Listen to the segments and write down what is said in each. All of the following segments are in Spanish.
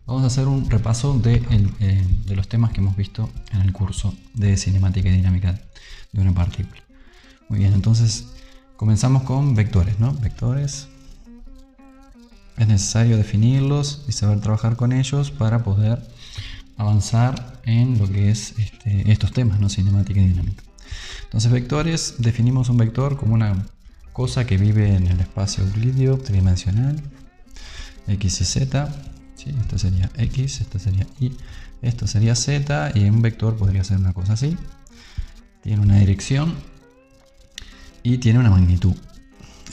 Vamos a hacer un repaso de los temas que hemos visto en el curso de cinemática y dinámica de una partícula. Muy bien, entonces comenzamos con vectores, ¿no? Vectores. Es necesario definirlos y saber trabajar con ellos para poder avanzar en lo que es estos temas, ¿no? Cinemática y dinámica. Entonces, vectores, definimos un vector como una cosa que vive en el espacio euclídeo tridimensional, x y z. ¿Sí? Esto sería x, esto sería y, esto sería z, y un vector podría ser una cosa así. Tiene una dirección y tiene una magnitud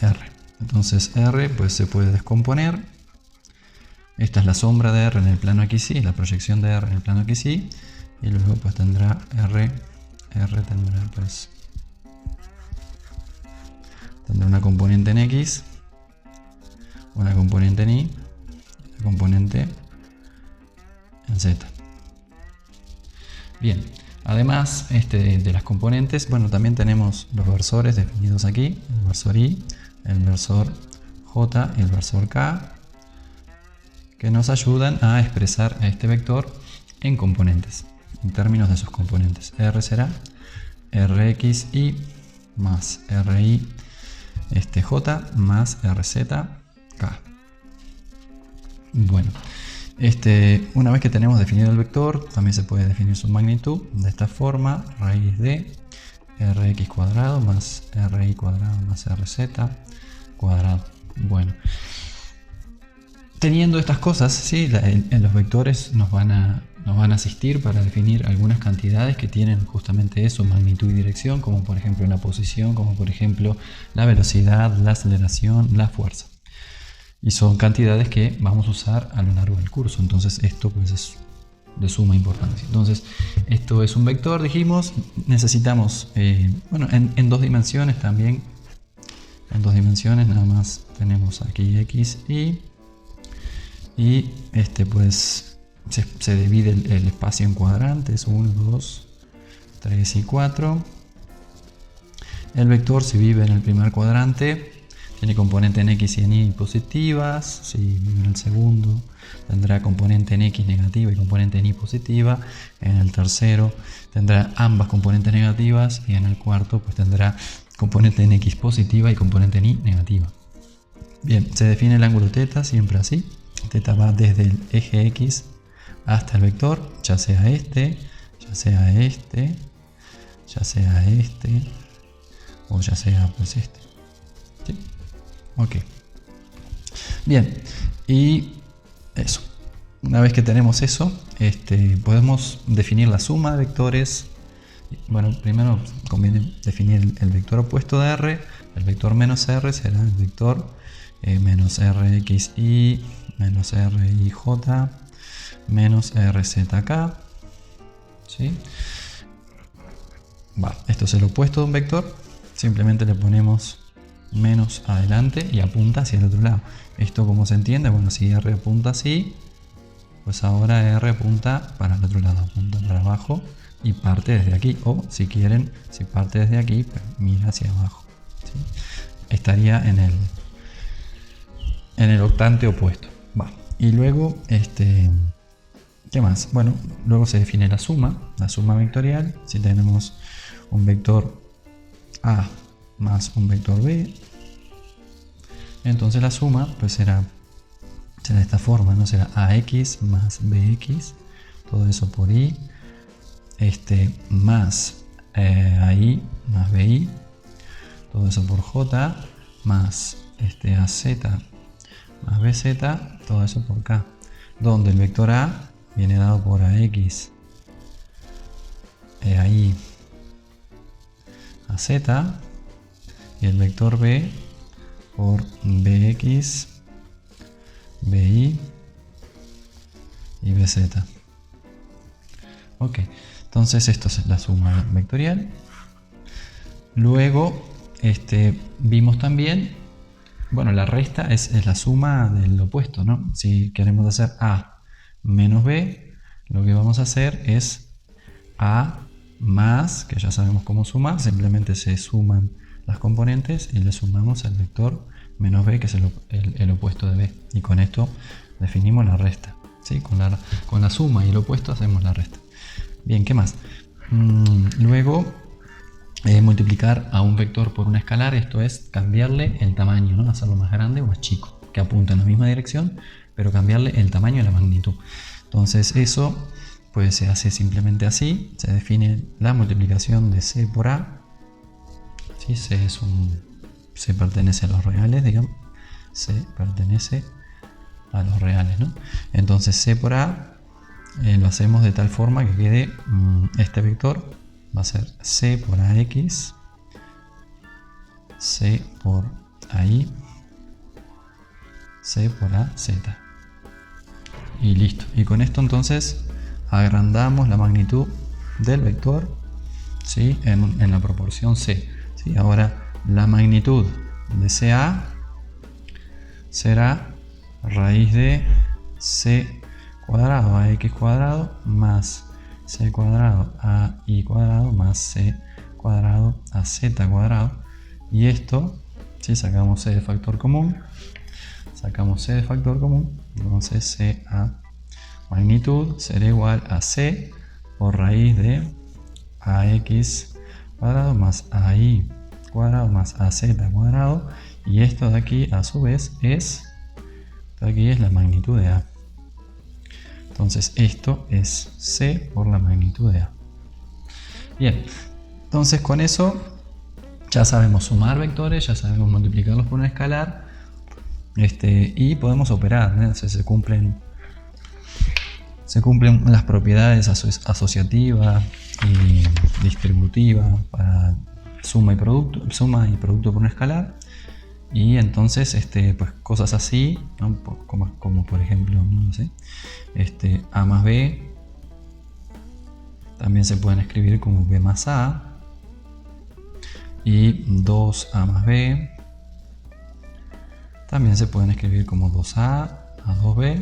r. Entonces r pues se puede descomponer. Esta es la sombra de r en el plano xy, la proyección de r en el plano xy, y luego pues tendrá r tendrá pues una componente en x, una componente en y, una componente en z. Bien, además de las componentes, bueno, también tenemos los versores definidos aquí, el versor y, el versor j y el versor k, que nos ayudan a expresar a este vector en componentes, en términos de sus componentes. R será rxy más ri j más rz k. Bueno, una vez que tenemos definido el vector, también se puede definir su magnitud de esta forma: raíz de rx cuadrado más ri cuadrado más rz cuadrado. Bueno, teniendo estas cosas, ¿sí? En los vectores nos van a asistir para definir algunas cantidades que tienen justamente eso, magnitud y dirección, como por ejemplo la posición, como por ejemplo la velocidad, la aceleración, la fuerza. Y son cantidades que vamos a usar a lo largo del curso, entonces esto pues es de suma importancia. Entonces esto es un vector, dijimos, necesitamos, bueno, en dos dimensiones también, en dos dimensiones nada más tenemos aquí x, y pues se divide el espacio en cuadrantes, 1, 2, 3 y 4. El vector, si vive en el primer cuadrante, tiene componente en x y en y positivas. Si vive en el segundo, tendrá componente en x negativa y componente en y positiva. En el tercero tendrá ambas componentes negativas, y en el cuarto pues tendrá componente en x positiva y componente en y negativa. Bien, se define el ángulo θ siempre así. Θ va desde el eje x hasta el vector, ya sea este, ya sea este, ya sea este, o ya sea pues este. ¿Sí? Ok. Bien, y eso. Una vez que tenemos eso, podemos definir la suma de vectores. Bueno, primero conviene definir el vector opuesto de r. El vector menos r será el vector menos rxy menos rij menos rzk. ¿Sí? Esto es el opuesto de un vector. Simplemente le ponemos menos adelante y apunta hacia el otro lado. Esto, ¿cómo se entiende? Bueno, si r apunta así, pues ahora r apunta para el otro lado, apunta para abajo y parte desde aquí. O si quieren, si parte desde aquí, pues mira hacia abajo. ¿Sí? Estaría en el octante opuesto. Y luego, ¿qué más? Bueno, luego se define la suma vectorial. Si tenemos un vector A más un vector B, entonces la suma pues será de esta forma, ¿no? Será AX más BX, todo eso por Y, más AI más BI, todo eso por J, más AZ más BZ, todo eso por K, donde el vector A viene dado por AX, AI, AZ, y el vector B por BX, BI y BZ. Ok, entonces esto es la suma vectorial. Luego vimos también, bueno, la resta es la suma del opuesto, ¿no? Si queremos hacer A menos B, lo que vamos a hacer es A más, que ya sabemos cómo sumar, simplemente se suman las componentes y le sumamos el vector menos b, que es el opuesto de b, y con esto definimos la resta. ¿sí? Con la suma y el opuesto hacemos la resta. Bien, ¿qué más? Luego, multiplicar a un vector por un escalar, esto es cambiarle el tamaño, ¿no? Hacerlo más grande o más chico, que apunta en la misma dirección, pero cambiarle el tamaño y la magnitud. Entonces eso pues se hace simplemente así, se define la multiplicación de C por A, ¿sí? C pertenece a los reales, digamos, C pertenece a los reales, ¿no? Entonces C por A lo hacemos de tal forma que quede este vector va a ser C por AX, C por AI, C por AZ. Y listo. Y con esto entonces agrandamos la magnitud del vector, ¿sí? en la proporción C. ¿Sí? Ahora la magnitud de CA será raíz de C cuadrado a X cuadrado más C cuadrado a Y cuadrado más C cuadrado a Z cuadrado. Y esto, si sacamos C de factor común, entonces CA magnitud será igual a C por raíz de AX cuadrado más AI cuadrado más AZ cuadrado. Y esto de aquí a su vez es la magnitud de A. Entonces esto es C por la magnitud de A. Bien, entonces con eso ya sabemos sumar vectores, ya sabemos multiplicarlos por un escalar, y podemos operar, ¿no? Se cumplen las propiedades asociativas y distributivas para suma y producto por un escalar. Y entonces pues cosas así, ¿no? como por ejemplo, no sé, A más B también se pueden escribir como B más A, y 2A más B también se pueden escribir como 2A a 2B,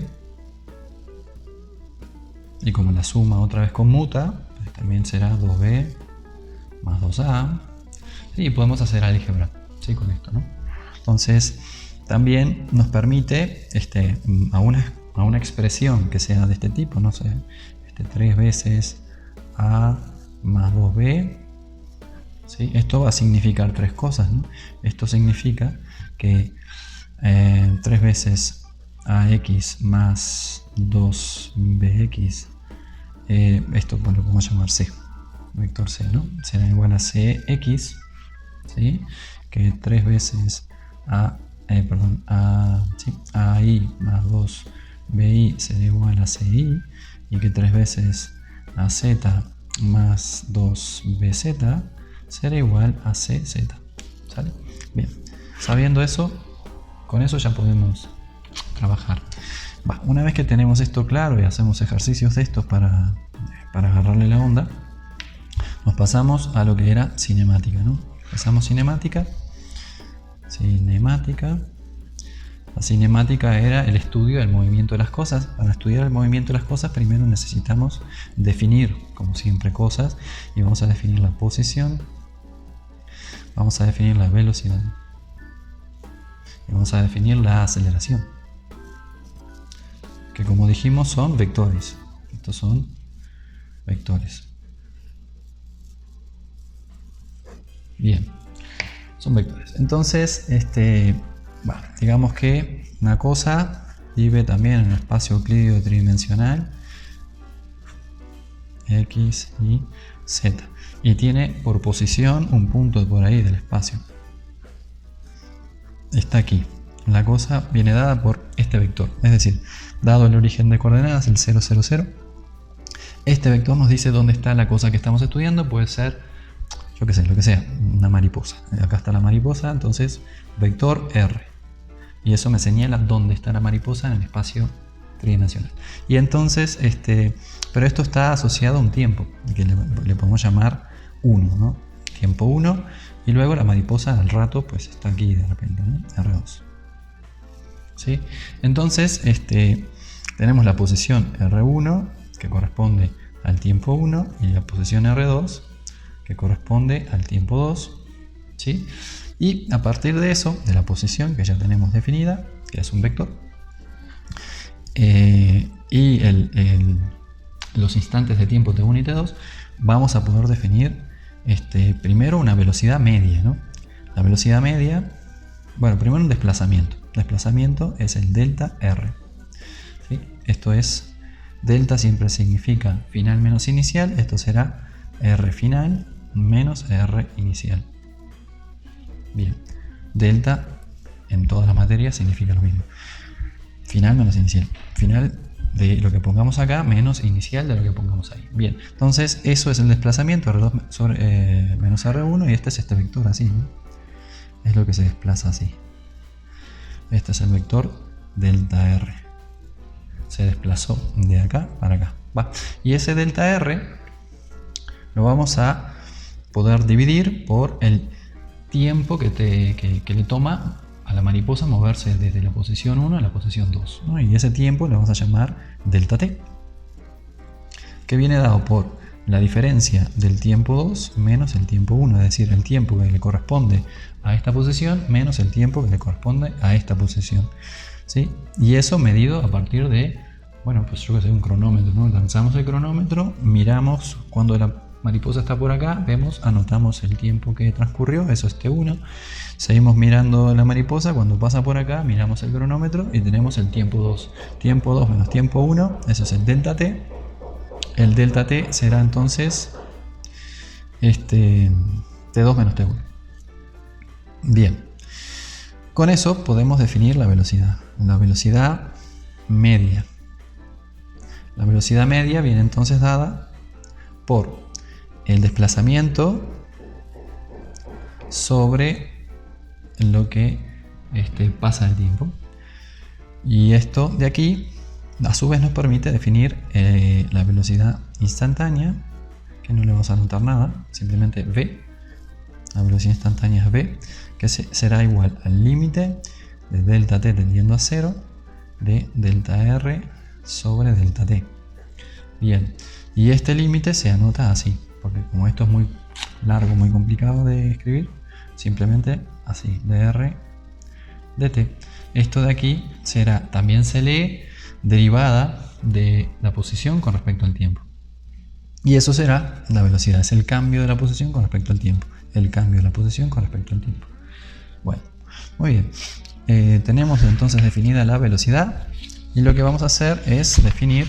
y como la suma otra vez conmuta, pues también será 2B más 2A. Y podemos hacer álgebra, ¿sí? Con esto, ¿no? Entonces también nos permite a una expresión que sea de este tipo, no sé, 3 veces A más 2B, ¿sí? Esto va a significar tres cosas, ¿no? Esto significa que 3 veces AX más 2BX, esto lo podemos llamar C, vector C, ¿no? Será igual a CX, ¿sí? Que 3 veces AI más 2BI será igual a CI, y que 3 veces AZ más 2BZ será igual a CZ. ¿Sale? Bien, sabiendo eso, con eso ya podemos trabajar. Una vez que tenemos esto claro y hacemos ejercicios de estos para agarrarle la onda, nos pasamos a lo que era cinemática, ¿no? Empezamos cinemática. La cinemática era el estudio del movimiento de las cosas. Para estudiar el movimiento de las cosas, primero necesitamos definir, como siempre, cosas, y vamos a definir la posición, vamos a definir la velocidad y vamos a definir la aceleración, que como dijimos son vectores. Estos son vectores. Bien, son vectores. Entonces, digamos que una cosa vive también en el espacio euclídeo tridimensional X, Y, Z, y tiene por posición un punto por ahí del espacio. Está aquí. La cosa viene dada por este vector, es decir, dado el origen de coordenadas, el 0, 0, 0, este vector nos dice dónde está la cosa que estamos estudiando. Puede ser, yo qué sé, lo que sea, una mariposa. Acá está la mariposa, entonces vector R, y eso me señala dónde está la mariposa en el espacio tridimensional. Y entonces, pero esto está asociado a un tiempo, que le podemos llamar 1, ¿no? Tiempo 1, y luego la mariposa al rato pues está aquí de repente, ¿no? R2. ¿Sí? Entonces, tenemos la posición R1, que corresponde al tiempo 1, y la posición R2, que corresponde al tiempo 2. ¿Sí? Y a partir de eso, de la posición que ya tenemos definida, que es un vector, y los instantes de tiempo T1 y T2, vamos a poder definir primero una velocidad media, ¿no? La velocidad media, bueno, primero un desplazamiento. Desplazamiento es el delta R, ¿sí? Esto es, delta siempre significa final menos inicial, esto será R final menos R inicial. Bien, delta en todas las materias significa lo mismo. Final menos inicial. Final de lo que pongamos acá menos inicial de lo que pongamos ahí. Bien, entonces eso es el desplazamiento R2 sobre, menos R1, y este es este vector así, ¿no? Es lo que se desplaza así. Este es el vector delta R. Se desplazó de acá para acá. ¿Va? Y ese delta R lo vamos a poder dividir por el tiempo que le toma a la mariposa moverse desde la posición 1 a la posición 2, ¿no? Y ese tiempo le vamos a llamar delta t, que viene dado por la diferencia del tiempo 2 menos el tiempo 1, es decir, el tiempo que le corresponde a esta posición menos el tiempo que le corresponde a esta posición, ¿sí? Y eso medido a partir de, bueno, pues yo que sé, un cronómetro, ¿no? Lanzamos el cronómetro, miramos cuando la mariposa está por acá, vemos, anotamos el tiempo que transcurrió, eso es T1. Seguimos mirando la mariposa, cuando pasa por acá, miramos el cronómetro y tenemos el tiempo 2. Tiempo 2 menos tiempo 1, eso es el delta T. El delta T será entonces T2 menos T1. Bien, con eso podemos definir la velocidad media. La velocidad media viene entonces dada por el desplazamiento sobre lo que pasa el tiempo. Y esto de aquí a su vez nos permite definir la velocidad instantánea, que no le vamos a anotar nada, simplemente v. La velocidad instantánea es v, que será igual al límite de delta t tendiendo a 0 de delta r sobre delta t. Bien, y este límite se anota así, porque como esto es muy largo, muy complicado de escribir, simplemente así, dr dt. Esto de aquí también se lee derivada de la posición con respecto al tiempo. Y eso será la velocidad, es el cambio de la posición con respecto al tiempo. El cambio de la posición con respecto al tiempo. Bueno, muy bien. Tenemos entonces definida la velocidad, y lo que vamos a hacer es definir,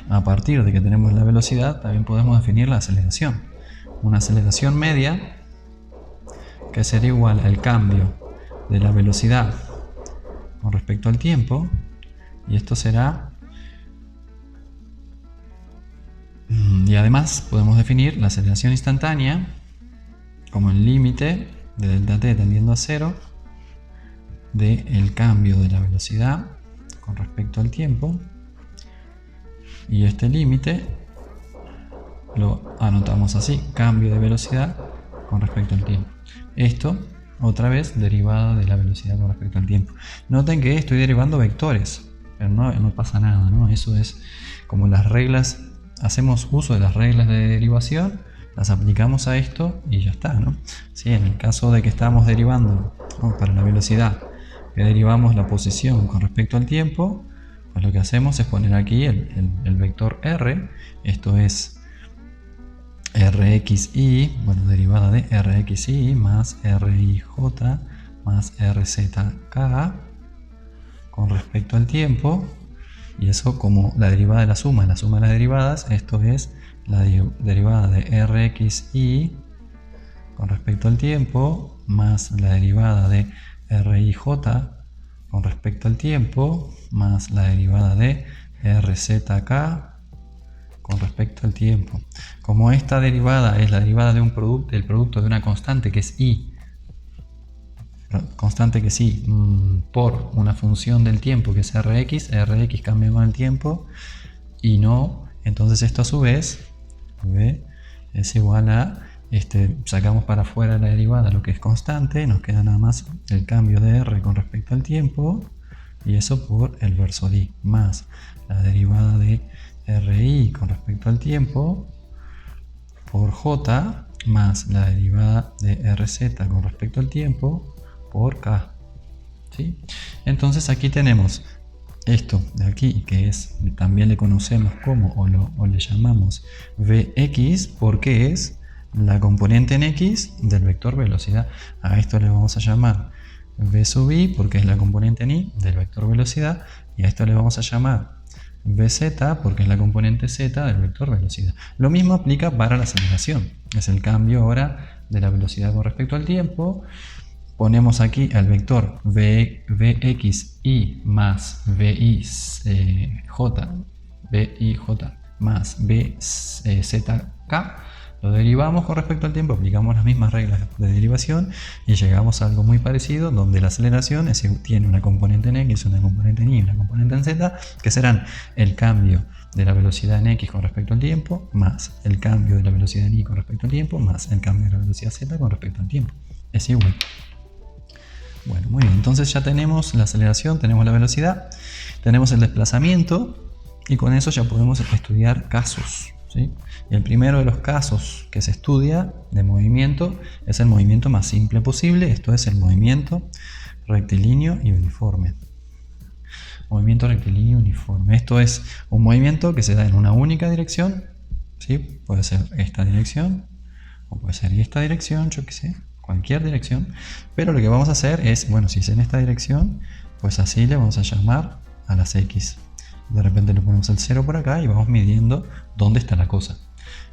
a partir de que tenemos la velocidad, también podemos definir la aceleración. Una aceleración media, que será igual al cambio de la velocidad con respecto al tiempo, y esto será, y además podemos definir la aceleración instantánea como el límite de delta t tendiendo a 0 del cambio de la velocidad con respecto al tiempo, y este límite lo anotamos así, cambio de velocidad con respecto al tiempo. Esto otra vez derivada de la velocidad con respecto al tiempo. Noten que estoy derivando vectores, pero no pasa nada, ¿no? Eso es como las reglas, hacemos uso de las reglas de derivación, las aplicamos a esto y ya está, ¿no? Sí, en el caso de que estamos derivando, ¿no?, para la velocidad, que derivamos la posición con respecto al tiempo, pues lo que hacemos es poner aquí el vector r, esto es rxy, bueno, derivada de rxy más rij más rzk con respecto al tiempo, y eso como la derivada de la suma de las derivadas, esto es la derivada de rxy con respecto al tiempo más la derivada de rij con respecto al tiempo más la derivada de rzk con respecto al tiempo. Como esta derivada es la derivada de del producto de una constante que es i, por una función del tiempo que es rx cambia con el tiempo y no, entonces esto a su vez es igual a, sacamos para afuera la derivada lo que es constante, nos queda nada más el cambio de r con respecto al tiempo, y eso por el verso d, más la derivada de ri con respecto al tiempo por j más la derivada de rz con respecto al tiempo por k, ¿sí? Entonces aquí tenemos esto de aquí, que es, también le conocemos como, o le llamamos Vx, porque es la componente en x del vector velocidad. A esto le vamos a llamar v sub i, porque es la componente en y del vector velocidad, y a esto le vamos a llamar vz, porque es la componente z del vector velocidad. Lo mismo aplica para la aceleración, es el cambio ahora de la velocidad con respecto al tiempo. Ponemos aquí el vector vxi más vij más vzk. Lo derivamos con respecto al tiempo, aplicamos las mismas reglas de derivación y llegamos a algo muy parecido, donde la aceleración tiene una componente en x, una componente en y, una componente en z, que serán el cambio de la velocidad en x con respecto al tiempo, más el cambio de la velocidad en y con respecto al tiempo, más el cambio de la velocidad z con respecto al tiempo. Es igual. Bueno, muy bien, entonces ya tenemos la aceleración, tenemos la velocidad, tenemos el desplazamiento, y con eso ya podemos estudiar casos, ¿sí? Y el primero de los casos que se estudia de movimiento es el movimiento más simple posible. Esto es el movimiento rectilíneo y uniforme. Movimiento rectilíneo uniforme. Esto es un movimiento que se da en una única dirección, ¿sí? Puede ser esta dirección o puede ser esta dirección, yo qué sé, cualquier dirección. Pero lo que vamos a hacer es, bueno, si es en esta dirección, pues así le vamos a llamar a las x. De repente le ponemos el 0 por acá y vamos midiendo dónde está la cosa.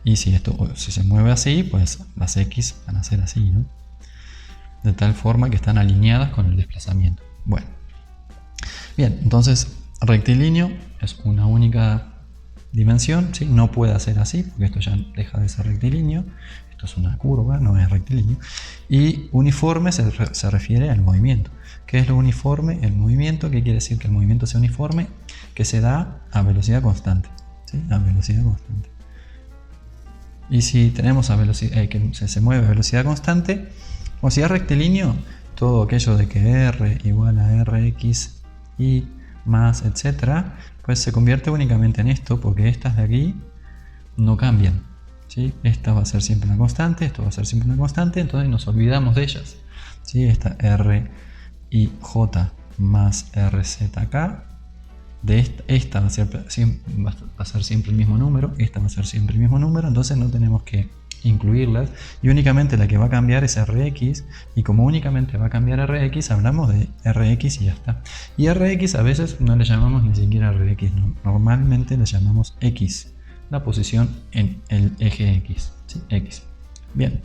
Y si se mueve así, pues las x van a ser así, ¿no? De tal forma que están alineadas con el desplazamiento. Bueno, bien, entonces rectilíneo es una única dimensión, ¿sí? No puede ser así porque esto ya deja de ser rectilíneo. Esto es una curva, no es rectilíneo. Y uniforme se refiere al movimiento. ¿Qué es lo uniforme? El movimiento. ¿Qué quiere decir que el movimiento sea uniforme? Que se da a velocidad constante, ¿sí? A velocidad constante. Y si tenemos a velocidad, que se mueve a velocidad constante, o si es rectilíneo, todo aquello de que r igual a rx y más, etcétera, pues se convierte únicamente en esto, porque estas de aquí no cambian, ¿sí? Esta va a ser siempre una constante, esto va a ser siempre una constante, entonces nos olvidamos de ellas, ¿sí? Esta r y j más rzk. De esta va a ser siempre el mismo número, esta va a ser siempre el mismo número, entonces no tenemos que incluirlas, y únicamente la que va a cambiar es rx, y como únicamente va a cambiar rx, hablamos de rx y ya está. Y rx a veces no le llamamos ni siquiera rx, no, normalmente le llamamos x, la posición en el eje x, ¿sí? X. Bien,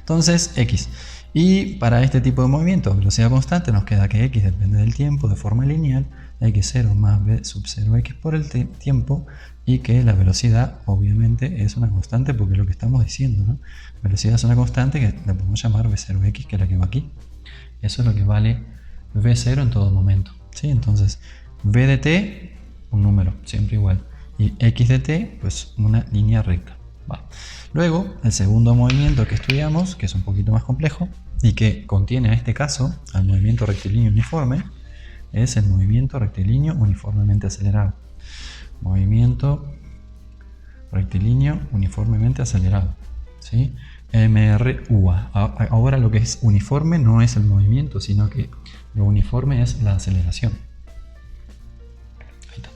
entonces x. Y para este tipo de movimiento, velocidad constante, nos queda que x depende del tiempo de forma lineal, x0 más b sub 0x por el tiempo, y que la velocidad obviamente es una constante porque es lo que estamos diciendo, ¿no? Velocidad es una constante que la podemos llamar v0x, que es la que va aquí. Eso es lo que vale v0 en todo momento, ¿sí? Entonces v de t, un número, siempre igual, y x de t, pues una línea recta. Va. Luego, el segundo movimiento que estudiamos, que es un poquito más complejo y que contiene en este caso al movimiento rectilíneo uniforme, es el movimiento rectilíneo uniformemente acelerado. Movimiento rectilíneo uniformemente acelerado, ¿sí? MRUA. Ahora lo que es uniforme no es el movimiento, sino que lo uniforme es la aceleración. Ahí está.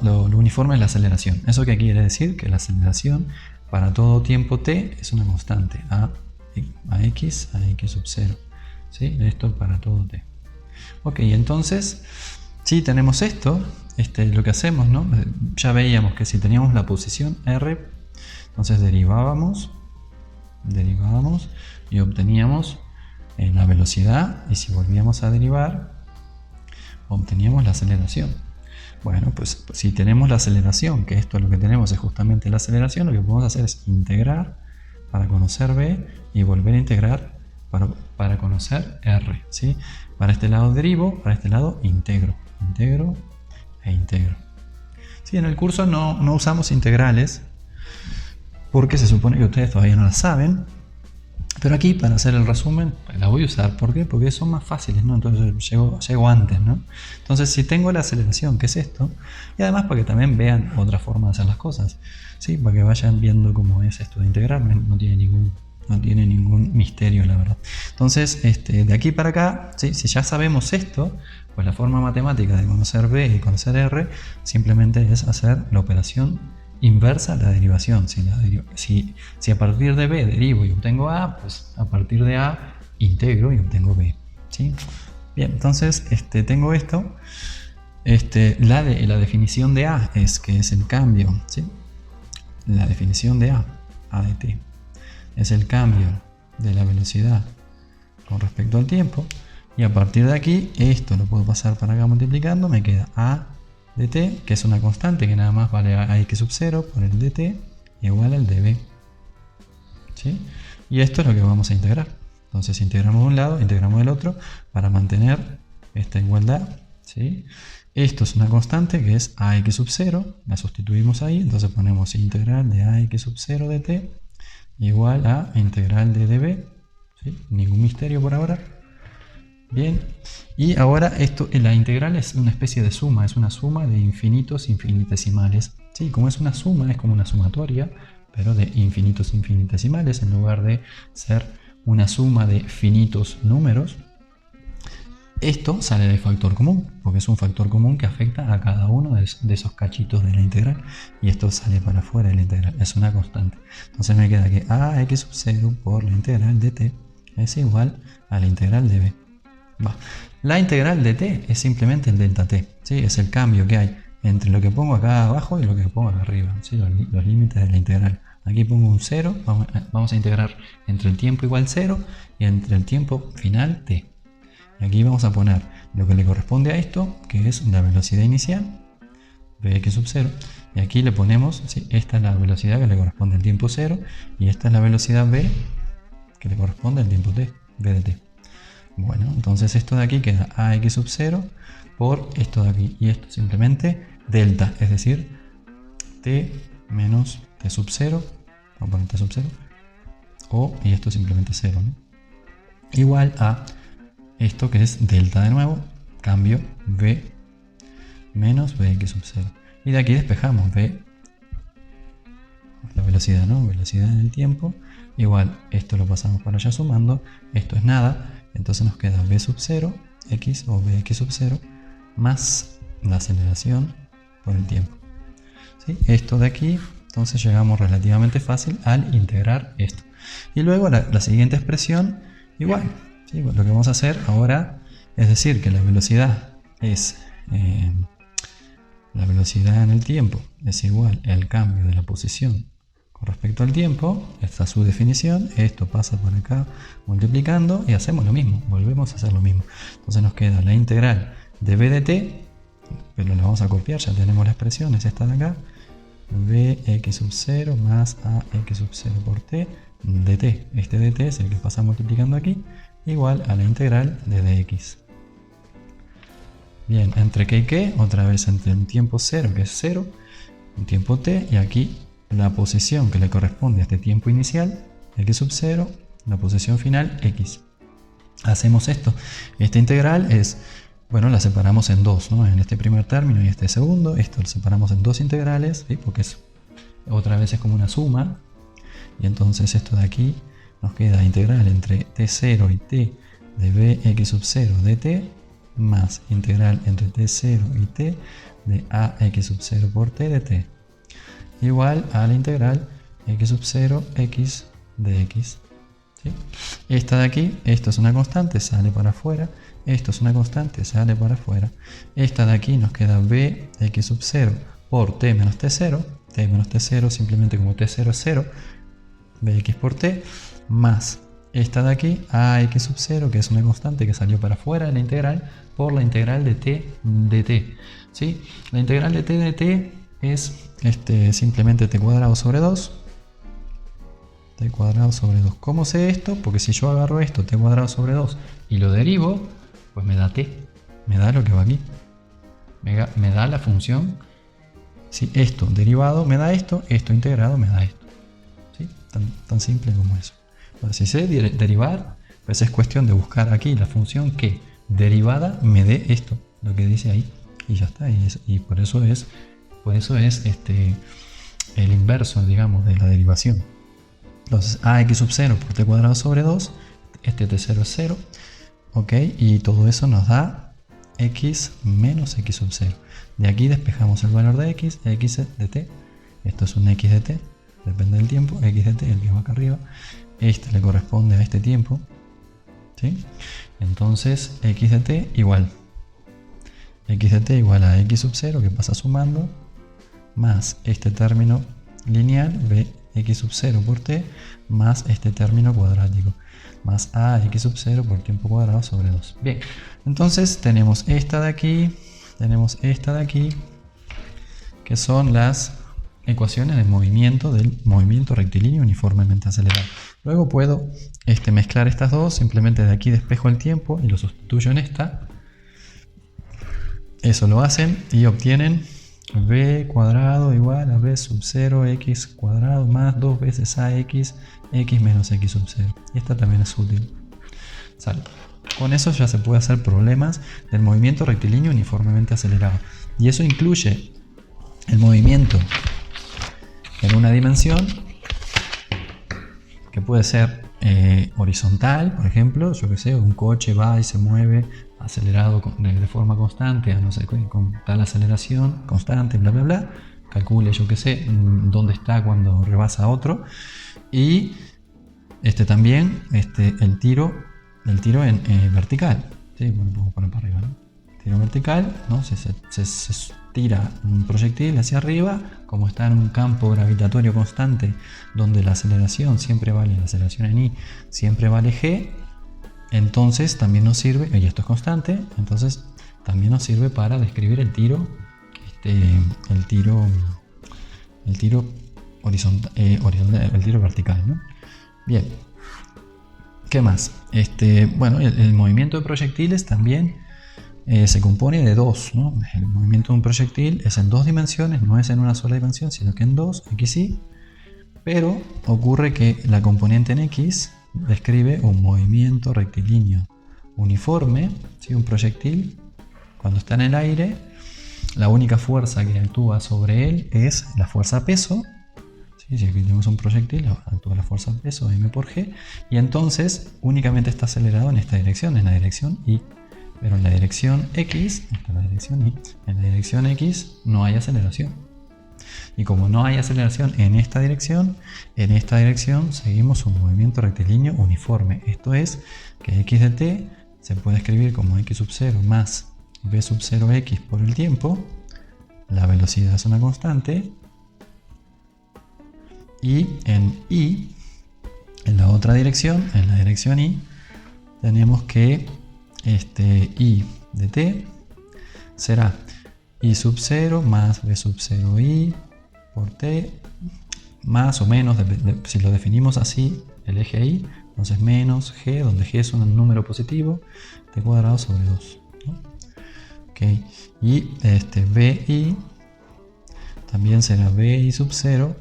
Lo uniforme es la aceleración. ¿Eso qué quiere decir? Que la aceleración para todo tiempo t es una constante, a x sub 0, ¿sí? Esto para todo t. Ok, entonces, si tenemos esto, lo que hacemos, ¿no? Ya veíamos que si teníamos la posición r, entonces derivábamos y obteníamos la velocidad, y si volvíamos a derivar, obteníamos la aceleración. Bueno, pues si tenemos la aceleración, que esto es lo que tenemos, es justamente la aceleración, lo que podemos hacer es integrar para conocer b y volver a integrar para conocer r, ¿sí? Para este lado derivo, para este lado integro e integro. Sí, en el curso no usamos integrales porque se supone que ustedes todavía no las saben, pero aquí para hacer el resumen la voy a usar. ¿Por qué? Porque son más fáciles, ¿no? Entonces llego antes, ¿no? Entonces si tengo la aceleración, que es esto, y además para que también vean otra forma de hacer las cosas, ¿sí? Para que vayan viendo cómo es esto de integrar, no tiene no tiene ningún misterio, la verdad. Entonces, de aquí para acá, ¿sí? Si ya sabemos esto, pues la forma matemática de conocer b y conocer r simplemente es hacer la operación inversa a la derivación. Si a partir de b derivo y obtengo a, pues a partir de a integro y obtengo b, ¿sí? Bien, entonces tengo esto. La definición de a es que es el cambio, ¿sí? La definición de a de t, es el cambio de la velocidad con respecto al tiempo. Y a partir de aquí, esto lo puedo pasar para acá multiplicando, me queda a de t, que es una constante que nada más vale a x sub 0 por el dt, igual al db. ¿Sí? Y esto es lo que vamos a integrar. Entonces integramos de un lado, integramos del otro, para mantener esta igualdad. ¿Sí? Esto es una constante que es ax sub 0, la sustituimos ahí, entonces ponemos integral de ax sub 0 de t igual a integral de db. ¿Sí? Ningún misterio por ahora. Bien, y ahora la integral es una especie de suma, es una suma de infinitos infinitesimales. ¿Sí? Como es una suma, es como una sumatoria, pero de infinitos infinitesimales en lugar de ser una suma de finitos números. Esto sale de factor común, porque es un factor común que afecta a cada uno de esos cachitos de la integral. Y esto sale para afuera de la integral, es una constante. Entonces me queda que ax sub 0 por la integral de t es igual a la integral de b. La integral de t es simplemente el delta t, ¿sí? Es el cambio que hay entre lo que pongo acá abajo y lo que pongo acá arriba, ¿sí? Los límites de la integral. Aquí pongo un 0, vamos a integrar entre el tiempo igual 0 y entre el tiempo final t. Aquí vamos a poner lo que le corresponde a esto, que es la velocidad inicial, bx sub 0, y aquí le ponemos, ¿sí? Esta es la velocidad que le corresponde al tiempo 0, y esta es la velocidad b que le corresponde al tiempo t, b de t. Bueno, entonces esto de aquí queda ax sub 0 por esto de aquí, y esto simplemente delta, es decir, t menos t sub 0, vamos a poner t sub 0, y esto simplemente 0, ¿no? Igual a esto que es delta de nuevo, cambio v menos bx sub 0. Y de aquí despejamos v, la velocidad, ¿no? Velocidad en el tiempo, igual esto lo pasamos para allá sumando, esto es nada, entonces nos queda v sub 0, x o bx sub 0, más la aceleración por el tiempo. ¿Sí? Esto de aquí, entonces llegamos relativamente fácil al integrar esto. Y luego la siguiente expresión, igual. ¿Sí? Lo que vamos a hacer ahora es decir que la velocidad la velocidad en el tiempo es igual al cambio de la posición con respecto al tiempo. Esta es su definición. Esto pasa por acá multiplicando y hacemos lo mismo, volvemos a hacer lo mismo. Entonces nos queda la integral de b de t, pero la vamos a copiar, ya tenemos la expresión, es esta de acá, bx sub 0 más ax sub 0 por t dt. Este dt es el que pasa multiplicando aquí, igual a la integral de dx. Bien, entre qué y qué, otra vez entre el tiempo 0, que es 0, un tiempo t, y aquí la posición que le corresponde a este tiempo inicial, x sub 0, la posición final, x. Hacemos esto. Esta integral es, bueno, la separamos en dos, ¿no? En este primer término y este segundo. Esto lo separamos en dos integrales, ¿sí? Porque otra vez es como una suma. Y entonces esto de aquí nos queda integral entre t0 y t de bx sub 0 dt más integral entre t0 y t de ax sub 0 por t dt igual a la integral x sub 0 x de x. ¿Sí? Esta de aquí, esto es una constante, sale para afuera. Esto es una constante, sale para afuera. Esta de aquí nos queda bx sub 0 por t menos t0. T menos t0 simplemente como t0 es 0. Bx por t más esta de aquí, ax sub 0, que es una constante que salió para afuera de la integral, por la integral de t dt. ¿Sí? La integral de t dt es simplemente t cuadrado sobre 2. T cuadrado sobre 2. ¿Cómo sé esto? Porque si yo agarro esto, t cuadrado sobre 2, y lo derivo, pues me da t. Me da lo que va aquí. Me da la función. Si esto derivado me da esto, esto integrado me da esto. ¿Sí? Tan simple como eso. Ahora, si sé derivar, pues es cuestión de buscar aquí la función que derivada me dé esto, lo que dice ahí, y ya está. Y por eso es el inverso, digamos, de la derivación. Entonces ax sub 0 por t cuadrado sobre 2, este t0 es 0, ¿ok? Y todo eso nos da x menos x sub 0. De aquí despejamos el valor de x de t, esto es un x de t, depende del tiempo, x de t, el que va acá arriba, este le corresponde a este tiempo, ¿sí? Entonces x de t igual a x sub 0, que pasa sumando, más este término lineal, x sub 0 por t, más este término cuadrático, más a x sub 0 por tiempo cuadrado sobre 2. Bien, entonces tenemos esta de aquí, que son las ecuaciones del movimiento rectilíneo uniformemente acelerado. Luego puedo mezclar estas dos, simplemente de aquí despejo el tiempo y lo sustituyo en esta. Eso lo hacen y obtienen b cuadrado igual a b sub 0 x cuadrado más 2 veces ax x menos x sub 0. Y esta también es útil. ¿Sale? Con eso ya se puede hacer problemas del movimiento rectilíneo uniformemente acelerado. Y eso incluye el movimiento en una dimensión que puede ser horizontal, por ejemplo, yo que sé, un coche va y se mueve acelerado de forma constante, a no sé, con tal aceleración constante, bla bla bla, calcule, yo que sé, dónde está cuando rebasa a otro. Y también el tiro en vertical, ¿sí? Bueno, puedo poner para arriba, ¿no? Tiro vertical, ¿no? Se tira un proyectil hacia arriba, como está en un campo gravitatorio constante donde la aceleración siempre vale, la aceleración en i siempre vale g, entonces también nos sirve, y esto es constante, entonces también nos sirve para describir el tiro horizontal, el tiro vertical, ¿no? Bien, ¿qué más? Bueno, el movimiento de proyectiles también se compone de dos, ¿no? El movimiento de un proyectil es en dos dimensiones, no es en una sola dimensión, sino que en dos, x, y. Pero ocurre que la componente en x describe un movimiento rectilíneo uniforme, ¿sí? Un proyectil, cuando está en el aire, la única fuerza que actúa sobre él es la fuerza peso. ¿Sí? Si aquí tenemos un proyectil, actúa la fuerza peso, m por g, y entonces únicamente está acelerado en esta dirección, en la dirección y. Pero en la dirección x, esta es la dirección y, en la dirección x no hay aceleración. Y como no hay aceleración en esta dirección seguimos un movimiento rectilíneo uniforme. Esto es que x de t se puede escribir como x sub 0 más b sub 0x por el tiempo. La velocidad es una constante. Y en y, en la otra dirección, en la dirección y, tenemos que i de t será i sub 0 más b sub 0i por t, más o menos, si lo definimos así, el eje i, entonces menos g, donde g es un número positivo, t cuadrado sobre 2, ¿no? Okay. Y bi también será bi sub 0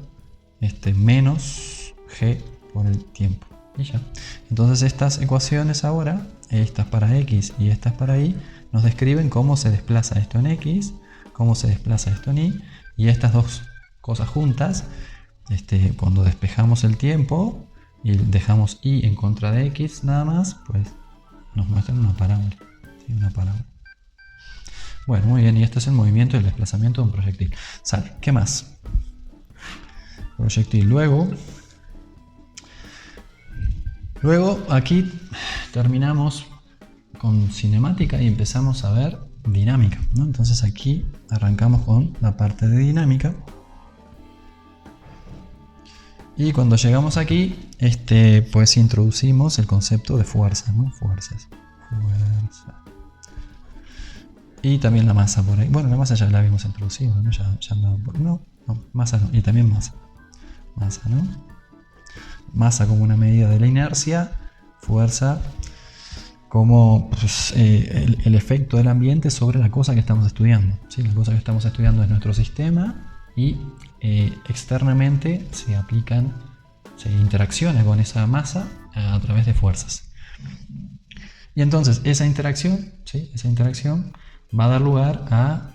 menos g por el tiempo. Y ya. Entonces estas ecuaciones ahora, estas para x y estas para y, nos describen cómo se desplaza esto en x, cómo se desplaza esto en y, y estas dos cosas juntas, cuando despejamos el tiempo y dejamos y en contra de x nada más, pues nos muestran una parábola, ¿sí? Una parábola. Bueno, muy bien, y este es el movimiento y el desplazamiento de un proyectil. Sale, ¿qué más? Proyectil. Luego aquí terminamos con cinemática y empezamos a ver dinámica, ¿no? Entonces aquí arrancamos con la parte de dinámica. Y cuando llegamos aquí, pues introducimos el concepto de fuerza, ¿no? Fuerza. Y también la masa por ahí. Bueno, la masa ya la habíamos introducido, ¿no? Ya andaba por... No, masa no. Y también masa. Masa, ¿no? Masa como una medida de la inercia, fuerza como pues, el efecto del ambiente sobre la cosa que estamos estudiando, ¿sí? La cosa que estamos estudiando es nuestro sistema y externamente se interacciona con esa masa a través de fuerzas. Y entonces esa interacción, ¿sí? Esa interacción va a dar lugar a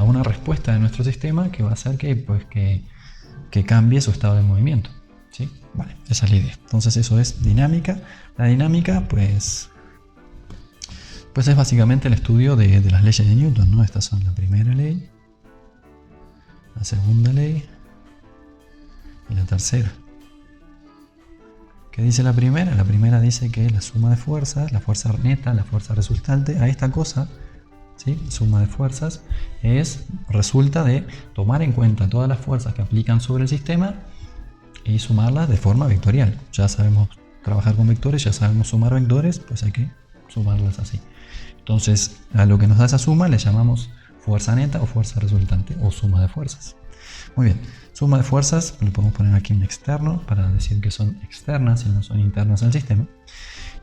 una respuesta de nuestro sistema que va a hacer que cambie su estado de movimiento. ¿Sí? Vale, esa es la idea. Entonces eso es dinámica. La dinámica, pues es básicamente el estudio de las leyes de Newton, ¿no? Estas son la primera ley, la segunda ley y la tercera. ¿Qué dice la primera? La primera dice que la suma de fuerzas, la fuerza neta, la fuerza resultante a esta cosa, ¿sí? Suma de fuerzas, resulta de tomar en cuenta todas las fuerzas que aplican sobre el sistema y sumarlas de forma vectorial. Ya sabemos trabajar con vectores, ya sabemos sumar vectores, pues hay que sumarlas así. Entonces, a lo que nos da esa suma le llamamos fuerza neta o fuerza resultante o suma de fuerzas. Muy bien, suma de fuerzas, le podemos poner aquí un externo para decir que son externas y no son internas al sistema.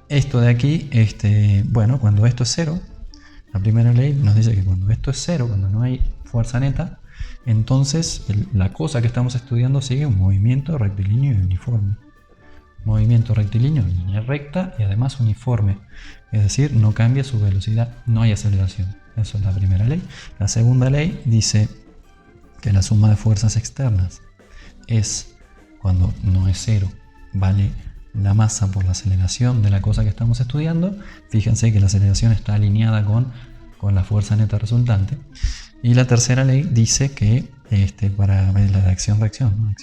Esto de aquí, bueno, cuando esto es cero, la primera ley nos dice que cuando esto es cero, cuando no hay fuerza neta, entonces la cosa que estamos estudiando sigue un movimiento rectilíneo y uniforme. Movimiento rectilíneo, línea recta y además uniforme. Es decir, no cambia su velocidad, no hay aceleración. Eso es la primera ley. La segunda ley dice que la suma de fuerzas externas es cuando no es cero, vale la masa por la aceleración de la cosa que estamos estudiando. Fíjense que la aceleración está alineada con la fuerza neta resultante. Y la tercera ley dice que para la de acción-reacción,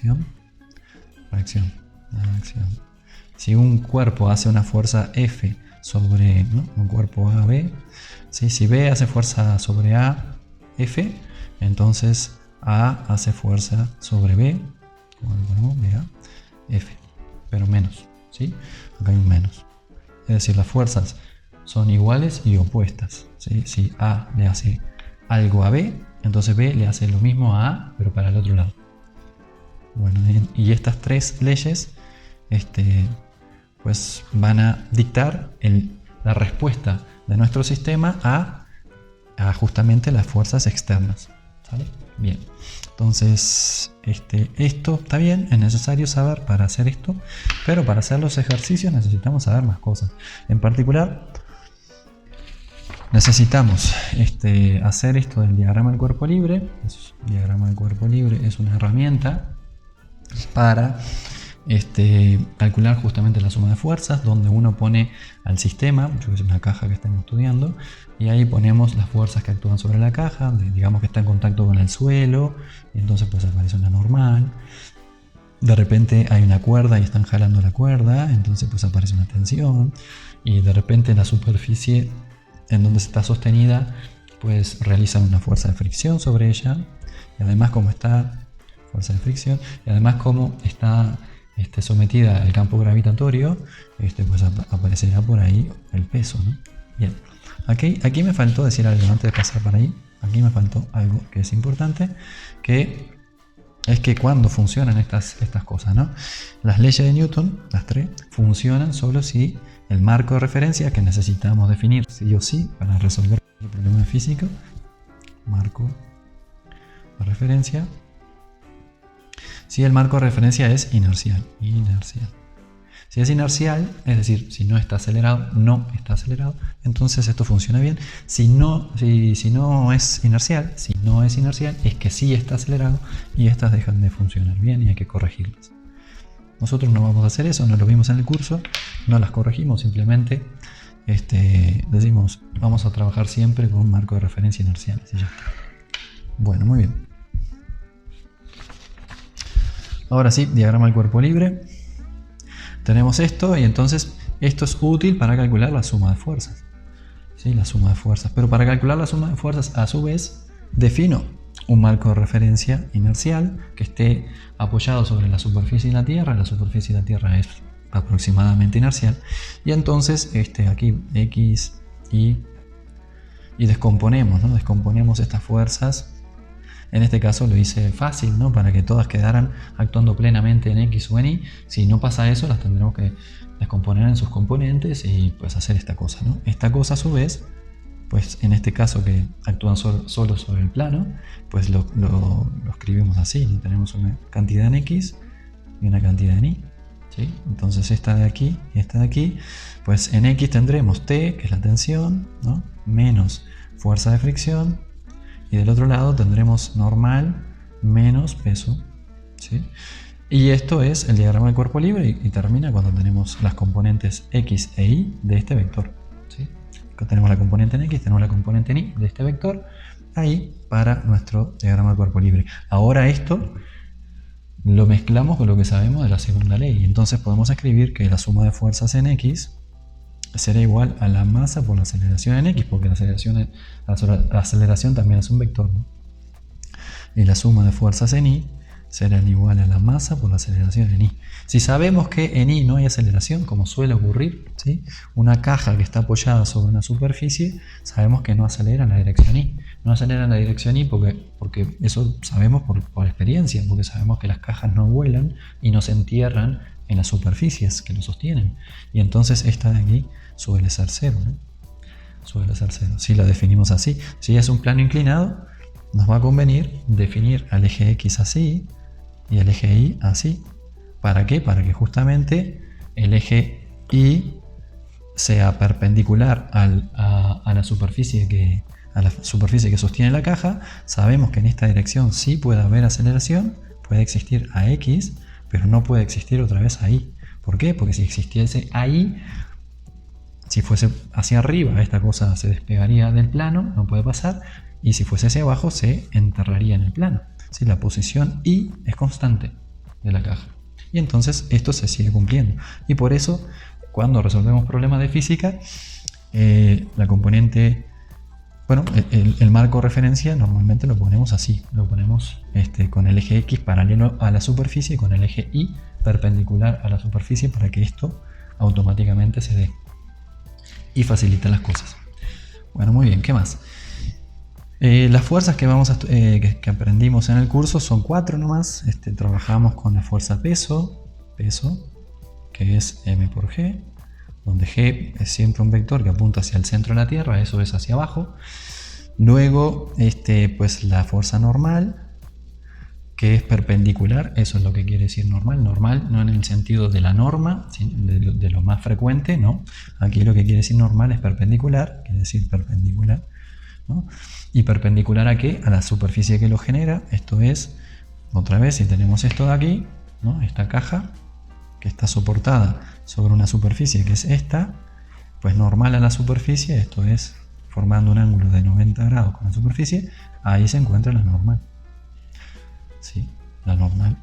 reacción. Si un cuerpo hace una fuerza F sobre, ¿no?, un cuerpo A, B, ¿sí? Si B hace fuerza sobre A, F, entonces A hace fuerza sobre B, como lo ponemos, BA, F, pero menos, ¿sí? Acá hay un menos. Es decir, las fuerzas son iguales y opuestas, ¿sí? Si A le hace algo a B, entonces B le hace lo mismo a A, pero para el otro lado. Bueno, y estas tres leyes pues van a dictar la respuesta de nuestro sistema a justamente las fuerzas externas. ¿Sale? Bien, entonces esto está bien, es necesario saber para hacer esto, pero para hacer los ejercicios necesitamos saber más cosas. En particular, necesitamos hacer esto del diagrama del cuerpo libre. El diagrama del cuerpo libre es una herramienta para calcular justamente la suma de fuerzas, donde uno pone al sistema, yo que es una caja que estamos estudiando, y ahí ponemos las fuerzas que actúan sobre la caja, digamos que está en contacto con el suelo, y entonces pues aparece una normal. De repente hay una cuerda y están jalando la cuerda, entonces pues aparece una tensión, y de repente la superficie en donde está sostenida pues realizan una fuerza de fricción sobre ella, y además como está fuerza de fricción, y además como está sometida al campo gravitatorio, pues aparecerá por ahí el peso, ¿no? Bien, aquí me faltó decir algo antes de pasar para ahí. Aquí me faltó algo que es importante, que es que cuando funcionan estas cosas, ¿no? Las leyes de Newton, las tres, funcionan solo si el marco de referencia que necesitamos definir sí o sí para resolver el problema físico, marco de referencia, si el marco de referencia es inercial. Si es inercial, es decir, si no está acelerado, entonces esto funciona bien. Si no es inercial, es que sí está acelerado y estas dejan de funcionar bien y hay que corregirlas. Nosotros no vamos a hacer eso, no lo vimos en el curso, no las corregimos, simplemente decimos, vamos a trabajar siempre con un marco de referencia inercial y ya está. Bueno, muy bien. Ahora sí, diagrama del cuerpo libre. Tenemos esto y entonces esto es útil para calcular la suma de fuerzas. ¿Sí? La suma de fuerzas. Pero para calcular la suma de fuerzas, a su vez, defino un marco de referencia inercial que esté apoyado sobre la superficie de la Tierra. La superficie de la Tierra es aproximadamente inercial. Y entonces aquí X, Y descomponemos, ¿no? Descomponemos estas fuerzas. En este caso lo hice fácil, ¿no? Para que todas quedaran actuando plenamente en X o en Y. Si no pasa eso, las tendremos que descomponer en sus componentes y pues hacer esta cosa, ¿no? Esta cosa a su vez, pues en este caso que actúan solo sobre el plano, pues lo escribimos así, ¿no? Tenemos una cantidad en X y una cantidad en Y, ¿sí? Entonces esta de aquí y esta de aquí, pues en X tendremos T, que es la tensión, ¿no? Menos fuerza de fricción. Y del otro lado tendremos normal menos peso, ¿sí? Y esto es el diagrama del cuerpo libre y termina cuando tenemos las componentes x e y de este vector. ¿Sí? Tenemos la componente en x, tenemos la componente en y de este vector, ahí para nuestro diagrama del cuerpo libre. Ahora esto lo mezclamos con lo que sabemos de la segunda ley. Entonces podemos escribir que la suma de fuerzas en x será igual a la masa por la aceleración en x, porque la aceleración también es un vector, ¿no? Y la suma de fuerzas en y será igual a la masa por la aceleración en y. Si sabemos que en y no hay aceleración, como suele ocurrir, ¿sí? Una caja que está apoyada sobre una superficie, sabemos que no acelera en la dirección y. No acelera en la dirección y porque eso sabemos por experiencia, porque sabemos que las cajas no vuelan y no se entierran en las superficies que lo sostienen. Y entonces esta de aquí suele ser cero, ¿no? Suele ser cero. Si la definimos así, si es un plano inclinado, nos va a convenir definir al eje X así y el eje Y así. ¿Para qué? Para que justamente el eje Y sea perpendicular a la superficie que sostiene la caja. Sabemos que en esta dirección sí puede haber aceleración, puede existir a X, pero no puede existir otra vez a Y. ¿Por qué? Porque si existiese a Y, si fuese hacia arriba, esta cosa se despegaría del plano, no puede pasar, y si fuese hacia abajo, se enterraría en el plano. ¿Sí? La posición Y es constante de la caja. Y entonces esto se sigue cumpliendo. Y por eso, cuando resolvemos problemas de física, la componente, bueno, el marco de referencia normalmente lo ponemos así. Lo ponemos con el eje X paralelo a la superficie y con el eje Y perpendicular a la superficie para que esto automáticamente se dé y facilita las cosas. Bueno, muy bien, ¿qué más? Las fuerzas que que aprendimos en el curso son 4 nomás. Trabajamos con la fuerza peso, que es m por g, donde g es siempre un vector que apunta hacia el centro de la Tierra, eso es hacia abajo. Luego, pues la fuerza normal, que es perpendicular, eso es lo que quiere decir normal. Normal no en el sentido de la norma, de lo más frecuente, no. Aquí lo que quiere decir normal es perpendicular, quiere decir perpendicular, ¿no? ¿Y perpendicular a qué? A la superficie que lo genera. Esto es, otra vez, si tenemos esto de aquí, ¿no? Esta caja que está soportada sobre una superficie que es esta, pues normal a la superficie, esto es formando un ángulo de 90 grados con la superficie, ahí se encuentra la normal. ¿Sí? La normal.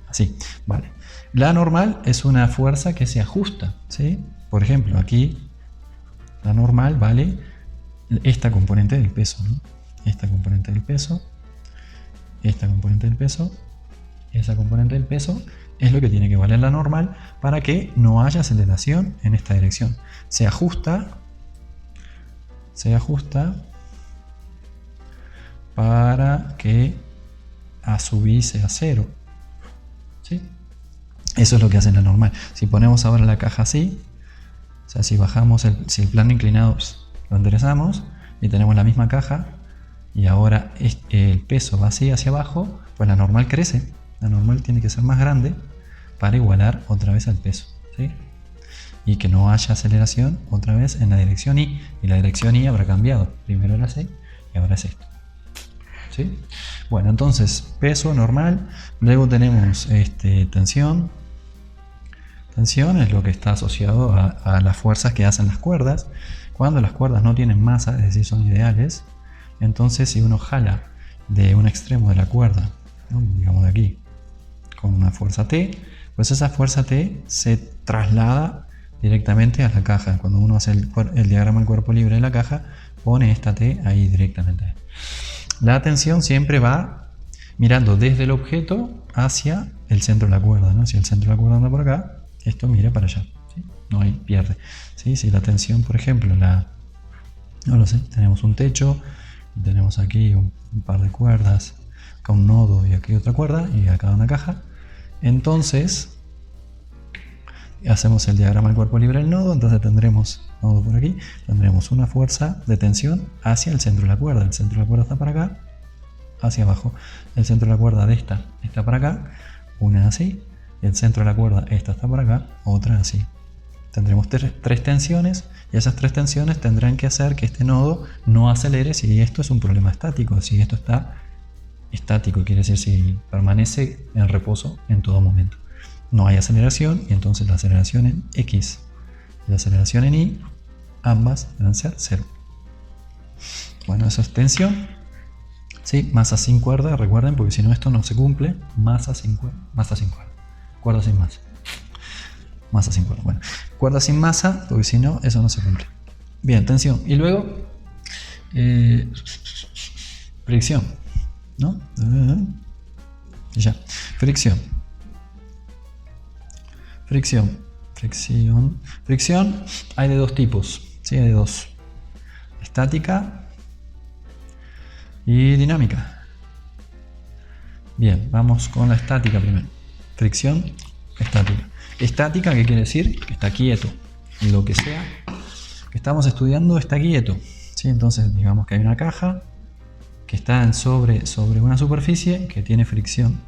Así, vale. La normal es una fuerza que se ajusta, ¿sí? Por ejemplo, aquí la normal vale esta componente del peso, ¿no? Esta componente del peso, esta componente del peso, esa componente del peso es lo que tiene que valer la normal para que no haya aceleración en esta dirección. Se ajusta para que A sub i sea 0. ¿Sí? Eso es lo que hace la normal. Si ponemos ahora la caja así, o sea, si bajamos si el plano inclinado lo enderezamos y tenemos la misma caja y ahora el peso va así hacia abajo, pues la normal crece. La normal tiene que ser más grande para igualar otra vez al peso, ¿sí? Y que no haya aceleración otra vez en la dirección y la dirección y habrá cambiado. Primero era así y ahora es esto. ¿Sí? Bueno, entonces peso normal, luego tenemos tensión. Tensión es lo que está asociado a las fuerzas que hacen las cuerdas. Cuando las cuerdas no tienen masa, es decir, son ideales, entonces si uno jala de un extremo de la cuerda, ¿no? Digamos de aquí, con una fuerza T, pues esa fuerza T se traslada directamente a la caja. Cuando uno hace el diagrama del cuerpo libre de la caja, pone esta T ahí directamente. La tensión siempre va mirando desde el objeto hacia el centro de la cuerda, ¿no? Si el centro de la cuerda anda por acá, esto mira para allá, ¿sí? No hay pierde. ¿Sí? Si la tensión, por ejemplo, no lo sé, tenemos un techo, tenemos aquí un par de cuerdas, acá un nodo y aquí otra cuerda y acá una caja, entonces hacemos el diagrama del cuerpo libre del nodo, entonces tendremos nodo por aquí, tendremos una fuerza de tensión hacia el centro de la cuerda. El centro de la cuerda está para acá, hacia abajo. El centro de la cuerda de esta está para acá, una así. El centro de la cuerda, esta está para acá, otra así. Tendremos tres tensiones y esas tres tensiones tendrán que hacer que este nodo no acelere si esto es un problema estático, si esto está estático quiere decir si permanece en reposo en todo momento. No hay aceleración y entonces la aceleración en X y la aceleración en Y, ambas deben ser 0. Bueno, eso es tensión. ¿Sí? Masa sin cuerda, recuerden, porque si no esto no se cumple. Masa sin cuerda. Cuerda sin masa. Masa sin cuerda. Bueno, cuerda sin masa, porque si no, eso no se cumple. Bien, tensión. Y luego, fricción. ¿No? Ya. Fricción. Fricción hay de dos tipos. ¿Sí? Hay de dos. Estática y dinámica. Bien, vamos con la estática primero. Fricción estática. Estática, ¿qué quiere decir? Que está quieto. Lo que sea que estamos estudiando está quieto. ¿Sí? Entonces, digamos que hay una caja que está sobre una superficie que tiene fricción.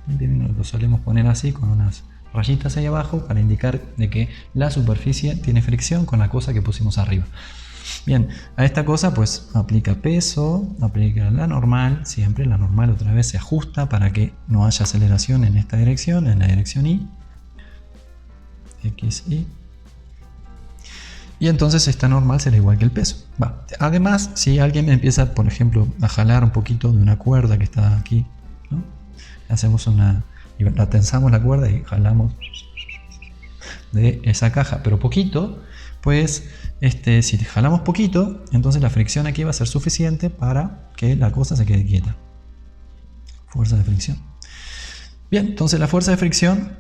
Lo solemos poner así con unas rayitas ahí abajo para indicar de que la superficie tiene fricción con la cosa que pusimos arriba. Bien, a esta cosa pues aplica peso, aplica la normal, siempre la normal otra vez se ajusta para que no haya aceleración en esta dirección, en la dirección Y, X, Y. Y entonces esta normal será igual que el peso. Va. Además, si alguien empieza, por ejemplo, a jalar un poquito de una cuerda que está aquí, ¿no? La tensamos la cuerda y jalamos de esa caja, pero poquito, pues si jalamos poquito, entonces la fricción aquí va a ser suficiente para que la cosa se quede quieta. Fuerza de fricción. Bien, entonces la fuerza de fricción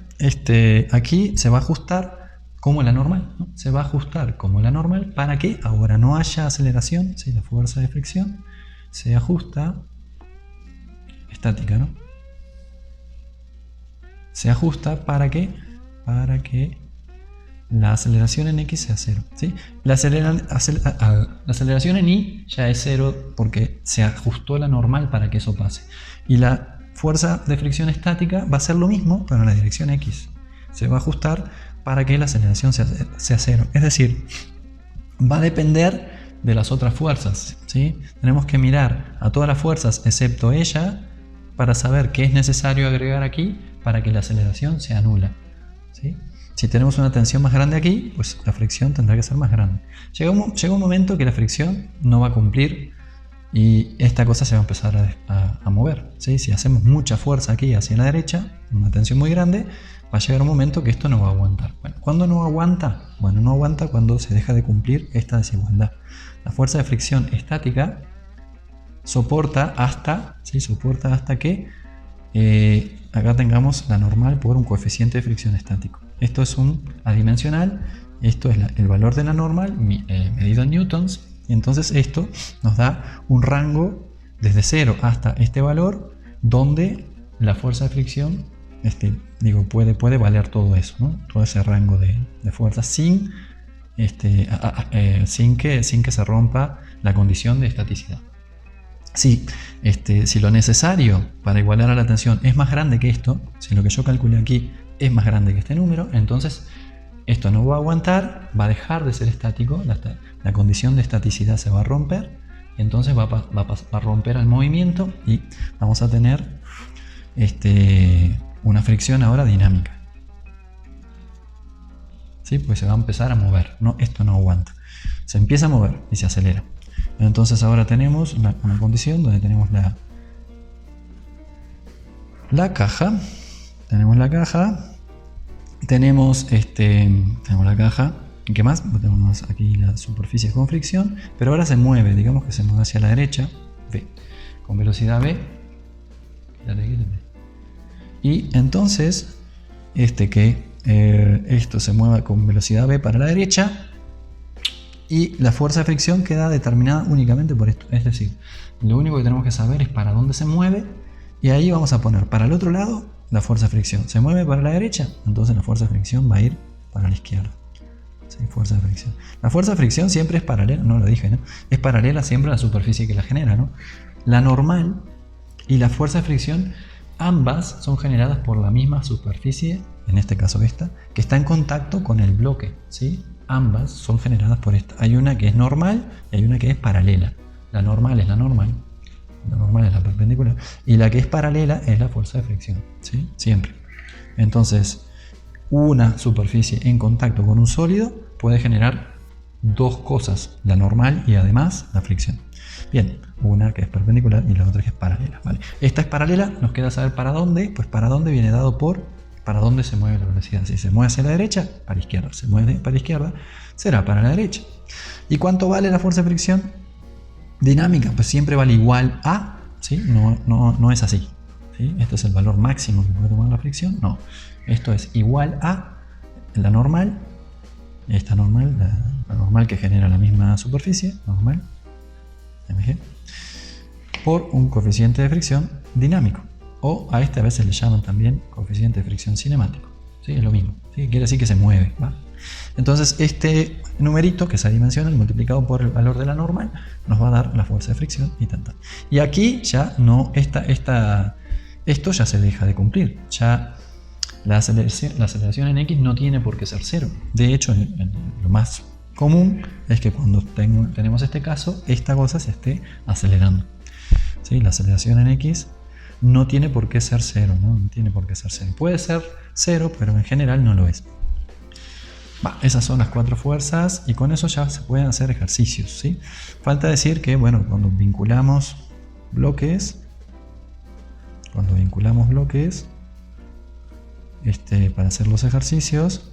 aquí se va a ajustar como la normal, ¿no? Se va a ajustar como la normal para que ahora no haya aceleración. ¿Sí? La fuerza de fricción se ajusta, estática, ¿no? Se ajusta para que la aceleración en X sea 0. ¿Sí? La aceleración en Y ya es 0 porque se ajustó la normal para que eso pase. Y la fuerza de fricción estática va a ser lo mismo, pero en la dirección X. Se va a ajustar para que la aceleración sea 0. Es decir, va a depender de las otras fuerzas. ¿Sí? Tenemos que mirar a todas las fuerzas excepto ella para saber qué es necesario agregar aquí para que la aceleración sea nula. ¿Sí? Si tenemos una tensión más grande aquí, pues la fricción tendrá que ser más grande. Llega un momento que la fricción no va a cumplir y esta cosa se va a empezar a mover. ¿Sí? Si hacemos mucha fuerza aquí hacia la derecha, una tensión muy grande, va a llegar un momento que esto no va a aguantar. Bueno, ¿cuándo no aguanta? Bueno, no aguanta cuando se deja de cumplir esta desigualdad. La fuerza de fricción estática soporta hasta que acá tengamos la normal por un coeficiente de fricción estático. Esto es un adimensional, esto es el valor de la normal medido en newtons, y entonces esto nos da un rango desde 0 hasta este valor donde la fuerza de fricción puede valer todo eso, ¿no? Todo ese rango de fuerza sin que se rompa la condición de estaticidad. Si lo necesario para igualar a la tensión es más grande que esto, si lo que yo calculé aquí es más grande que este número, entonces esto no va a aguantar, va a dejar de ser estático, la condición de estaticidad se va a romper, y entonces va a romper el movimiento y vamos a tener una fricción ahora dinámica. ¿Sí? Pues se va a empezar a mover, esto no aguanta. Se empieza a mover y se acelera. Entonces ahora tenemos una condición donde tenemos la caja. Tenemos la caja. Tenemos la caja. ¿Qué más? Tenemos aquí la superficie con fricción. Pero ahora se mueve, digamos que se mueve hacia la derecha. V. Con velocidad V. Y entonces, esto se mueva con velocidad V para la derecha. Y la fuerza de fricción queda determinada únicamente por esto. Es decir, lo único que tenemos que saber es para dónde se mueve. Y ahí vamos a poner para el otro lado la fuerza de fricción. ¿Se mueve para la derecha? Entonces la fuerza de fricción va a ir para la izquierda. ¿Sí? Fuerza de fricción. La fuerza de fricción siempre es paralela, no lo dije, ¿no? Es paralela siempre a la superficie que la genera, ¿no? La normal y la fuerza de fricción, ambas son generadas por la misma superficie, en este caso esta, que está en contacto con el bloque, ¿sí? Ambas son generadas por esta. Hay una que es normal y hay una que es paralela. La normal es la normal. La normal es la perpendicular. perpendicular. Y la que es paralela es la fuerza de fricción, ¿sí? Siempre. Entonces, una superficie en contacto con un sólido puede generar dos cosas, la normal y además la fricción. Bien, una que es perpendicular y la otra que es paralela, ¿vale? Esta es paralela, nos queda saber para dónde, pues para dónde viene dado por para dónde se mueve la velocidad. Si se mueve hacia la derecha, para izquierda. Se mueve para izquierda, será para la derecha. ¿Y cuánto vale la fuerza de fricción dinámica? Pues siempre vale igual a, ¿sí? No es así, ¿sí? Este es el valor máximo que puede tomar la fricción. No, esto es igual a la normal, esta normal, la normal que genera la misma superficie, normal, mg, por un coeficiente de fricción dinámico. O a este a veces le llaman también coeficiente de fricción cinemático. ¿Sí? Es lo mismo, ¿sí? Quiere decir que se mueve, ¿va? Entonces este numerito, que es adimensional, multiplicado por el valor de la normal, nos va a dar la fuerza de fricción y tanta. Y aquí ya no, esto ya se deja de cumplir. Ya la aceleración en X no tiene por qué ser cero. De hecho, lo más común es que cuando tenemos este caso, esta cosa se esté acelerando. ¿Sí? La aceleración en X no tiene por qué ser cero, ¿no? No tiene por qué ser cero. Puede ser cero, pero en general no lo es. Esas son las cuatro fuerzas y con eso ya se pueden hacer ejercicios, ¿sí? Falta decir que, bueno, cuando vinculamos bloques, para hacer los ejercicios,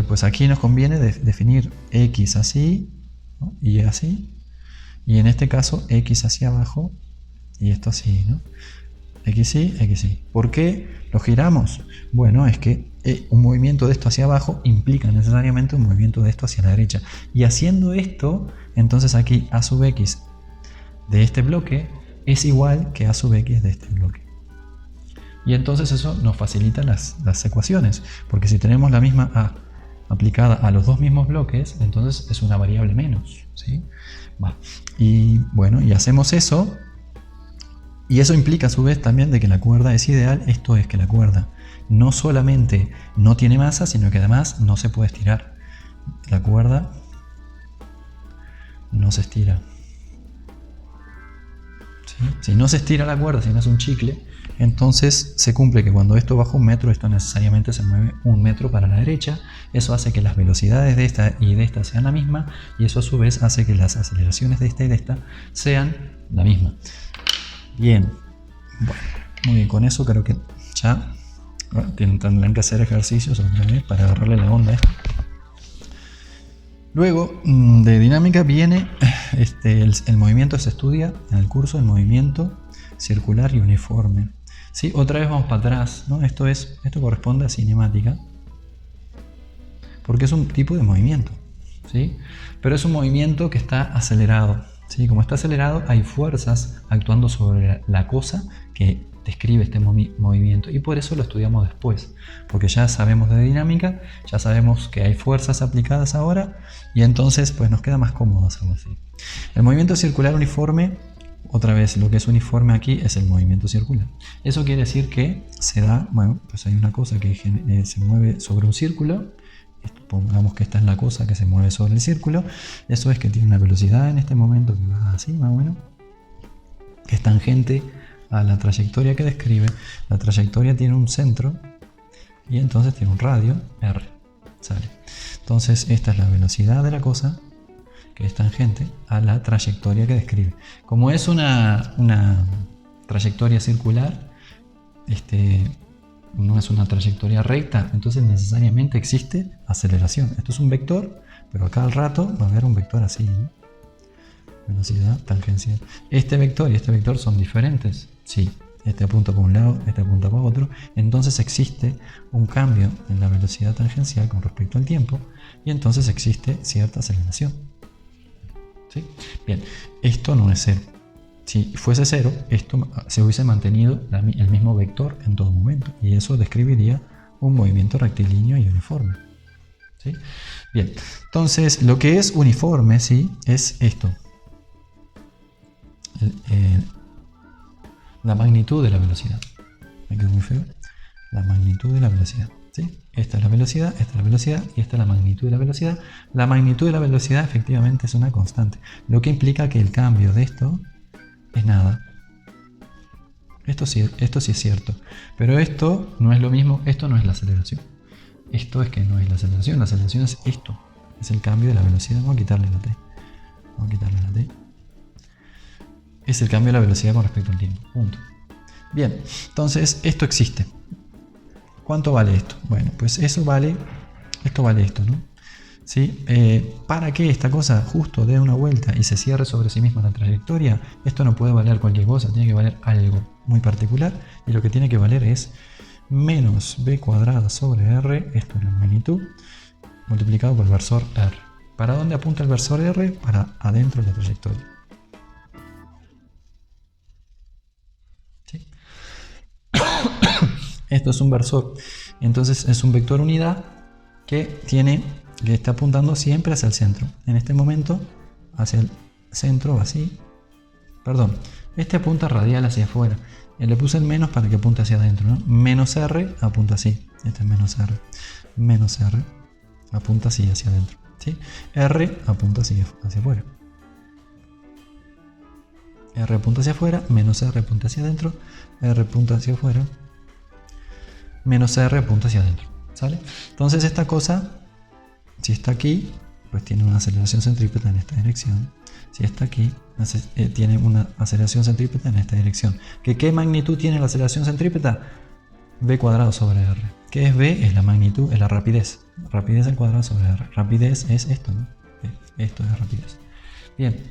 pues aquí nos conviene definir X así, ¿no? Y así, y en este caso X hacia abajo y esto así, ¿no? X y. ¿Por qué lo giramos? Bueno, es que un movimiento de esto hacia abajo implica necesariamente un movimiento de esto hacia la derecha. Y haciendo esto, entonces aquí A sub X de este bloque es igual que A sub X de este bloque. Y entonces eso nos facilita las ecuaciones, porque si tenemos la misma A aplicada a los dos mismos bloques, entonces es una variable menos, ¿sí? Y bueno, y hacemos eso. Y eso implica a su vez también de que la cuerda es ideal, esto es que la cuerda no solamente no tiene masa, sino que además no se puede estirar. La cuerda no se estira. ¿Sí? Si no se estira la cuerda, si no es un chicle, entonces se cumple que cuando esto baja 1 metro, esto necesariamente se mueve 1 metro para la derecha. Eso hace que las velocidades de esta y de esta sean la misma, y eso a su vez hace que las aceleraciones de esta y de esta sean la misma. Bien, bueno, muy bien, con eso creo que ya tendrán que hacer ejercicios otra vez para agarrarle la onda a esto. Luego de dinámica viene el movimiento. Se estudia en el curso el movimiento circular y uniforme. ¿Sí? Otra vez vamos para atrás, ¿no? Esto corresponde a cinemática, porque es un tipo de movimiento, ¿sí? Pero es un movimiento que está acelerado. ¿Sí? Como está acelerado, hay fuerzas actuando sobre la cosa que describe este movimiento, y por eso lo estudiamos después, porque ya sabemos de dinámica, ya sabemos que hay fuerzas aplicadas ahora, y entonces pues nos queda más cómodo hacerlo así. El movimiento circular uniforme, otra vez lo que es uniforme aquí es el movimiento circular. Eso quiere decir que se da, bueno, pues hay una cosa que se mueve sobre un círculo. Pongamos que esta es la cosa que se mueve sobre el círculo. Eso es que tiene una velocidad en este momento que va así, más o menos, que es tangente a la trayectoria que describe. La trayectoria tiene un centro y entonces tiene un radio, r, ¿sale? Entonces esta es la velocidad de la cosa que es tangente a la trayectoria que describe. Como es una trayectoria circular, no es una trayectoria recta, entonces necesariamente existe aceleración. Esto es un vector, pero acá al rato va a haber un vector así, ¿no? Velocidad tangencial. Este vector y este vector son diferentes. Sí, este apunta para un lado, este apunta para otro. Entonces existe un cambio en la velocidad tangencial con respecto al tiempo, y entonces existe cierta aceleración. ¿Sí? Bien, esto no es cero. Si fuese cero, esto se hubiese mantenido el mismo vector en todo momento, y eso describiría un movimiento rectilíneo y uniforme. ¿Sí? Bien, entonces lo que es uniforme, ¿sí?, es esto. La magnitud de la velocidad. Me quedó muy feo. La magnitud de la velocidad. ¿Sí? Esta es la velocidad, esta es la velocidad y esta es la magnitud de la velocidad. La magnitud de la velocidad efectivamente es una constante, lo que implica que el cambio de esto es nada. Esto sí es cierto. Pero esto no es lo mismo, esto no es la aceleración. Esto es que no es la aceleración es esto. Es el cambio de la velocidad. Vamos a quitarle la t. Es el cambio de la velocidad con respecto al tiempo. Punto. Bien, entonces esto existe. ¿Cuánto vale esto? Bueno, pues esto vale esto, ¿no? ¿Sí? Para que esta cosa justo dé una vuelta y se cierre sobre sí misma la trayectoria, esto no puede valer cualquier cosa, tiene que valer algo muy particular, y lo que tiene que valer es menos b cuadrada sobre r, esto es la magnitud, multiplicado por el versor r. ¿Para dónde apunta el versor r? Para adentro de la trayectoria. ¿Sí? Esto es un versor, entonces es un vector unidad que está apuntando siempre hacia el centro. En este momento hacia el centro va así. Perdón, este apunta radial hacia afuera. Le puse el menos para que apunte hacia adentro, ¿no? Menos r apunta así. Este es menos r. Menos r apunta así hacia adentro, ¿sí? R apunta así hacia afuera. R apunta hacia afuera, menos r apunta hacia adentro, r apunta hacia afuera, menos r apunta hacia adentro. ¿Sale? Entonces esta cosa, si está aquí, pues tiene una aceleración centrípeta en esta dirección. Si está aquí, tiene una aceleración centrípeta en esta dirección. ¿Qué magnitud tiene la aceleración centrípeta? V cuadrado sobre r. ¿Qué es V? Es la magnitud, es la rapidez. Rapidez al cuadrado sobre r. Rapidez es esto, ¿no? Esto es rapidez. Bien.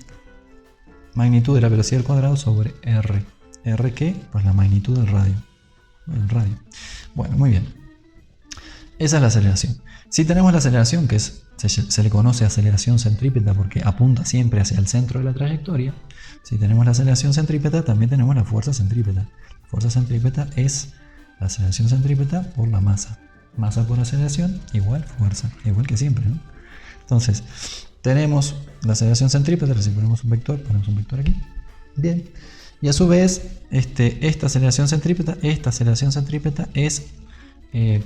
Magnitud de la velocidad al cuadrado sobre r. ¿R qué? Pues la magnitud del radio. El radio. Bueno, muy bien. Esa es la aceleración. Si tenemos la aceleración, que se le conoce aceleración centrípeta porque apunta siempre hacia el centro de la trayectoria, si tenemos la aceleración centrípeta, también tenemos la fuerza centrípeta. La fuerza centrípeta es la aceleración centrípeta por la masa. Masa por aceleración igual fuerza, igual que siempre, ¿no? Entonces, tenemos la aceleración centrípeta, si ponemos un vector aquí. Bien. Y a su vez, esta aceleración centrípeta es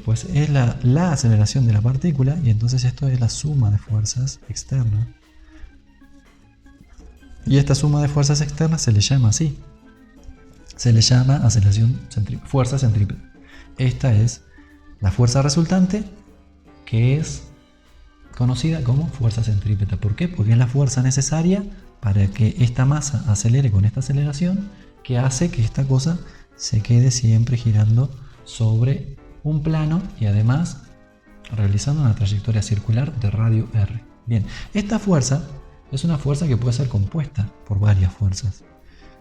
pues es la aceleración de la partícula, y entonces esto es la suma de fuerzas externas. Y esta suma de fuerzas externas se le llama así. Se le llama fuerza centrípeta. Esta es la fuerza resultante, que es conocida como fuerza centrípeta. ¿Por qué? Porque es la fuerza necesaria para que esta masa acelere con esta aceleración, que hace que esta cosa se quede siempre girando sobre un plano y además realizando una trayectoria circular de radio r. Bien, esta fuerza es una fuerza que puede ser compuesta por varias fuerzas,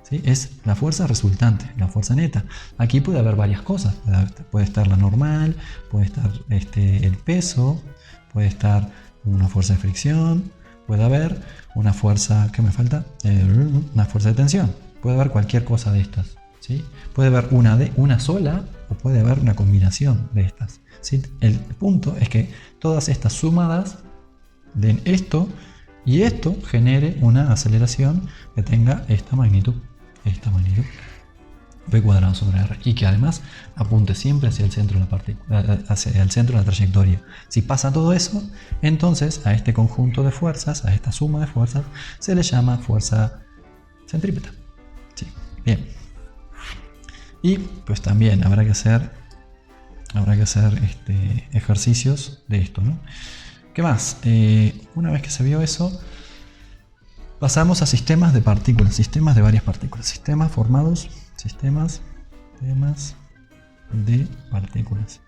¿sí? Es la fuerza resultante, la fuerza neta. Aquí puede haber varias cosas. Puede estar la normal, puede estar el peso, puede estar una fuerza de fricción, puede haber una fuerza, ¿qué me falta? Una fuerza de tensión. Puede haber cualquier cosa de estas, ¿sí? Puede haber una sola o puede haber una combinación de estas, ¿sí? El punto es que todas estas sumadas den esto, y esto genere una aceleración que tenga esta magnitud, v cuadrado sobre r, y que además apunte siempre hacia el centro de la partícula, hacia el centro de la trayectoria. Si pasa todo eso, entonces a este conjunto de fuerzas, a esta suma de fuerzas, se le llama fuerza centrípeta. Sí, bien. Y pues también habrá que hacer ejercicios de esto, ¿no? ¿Qué más? Una vez que se vio eso, pasamos a sistemas de partículas, sistemas de varias partículas, sistemas de partículas.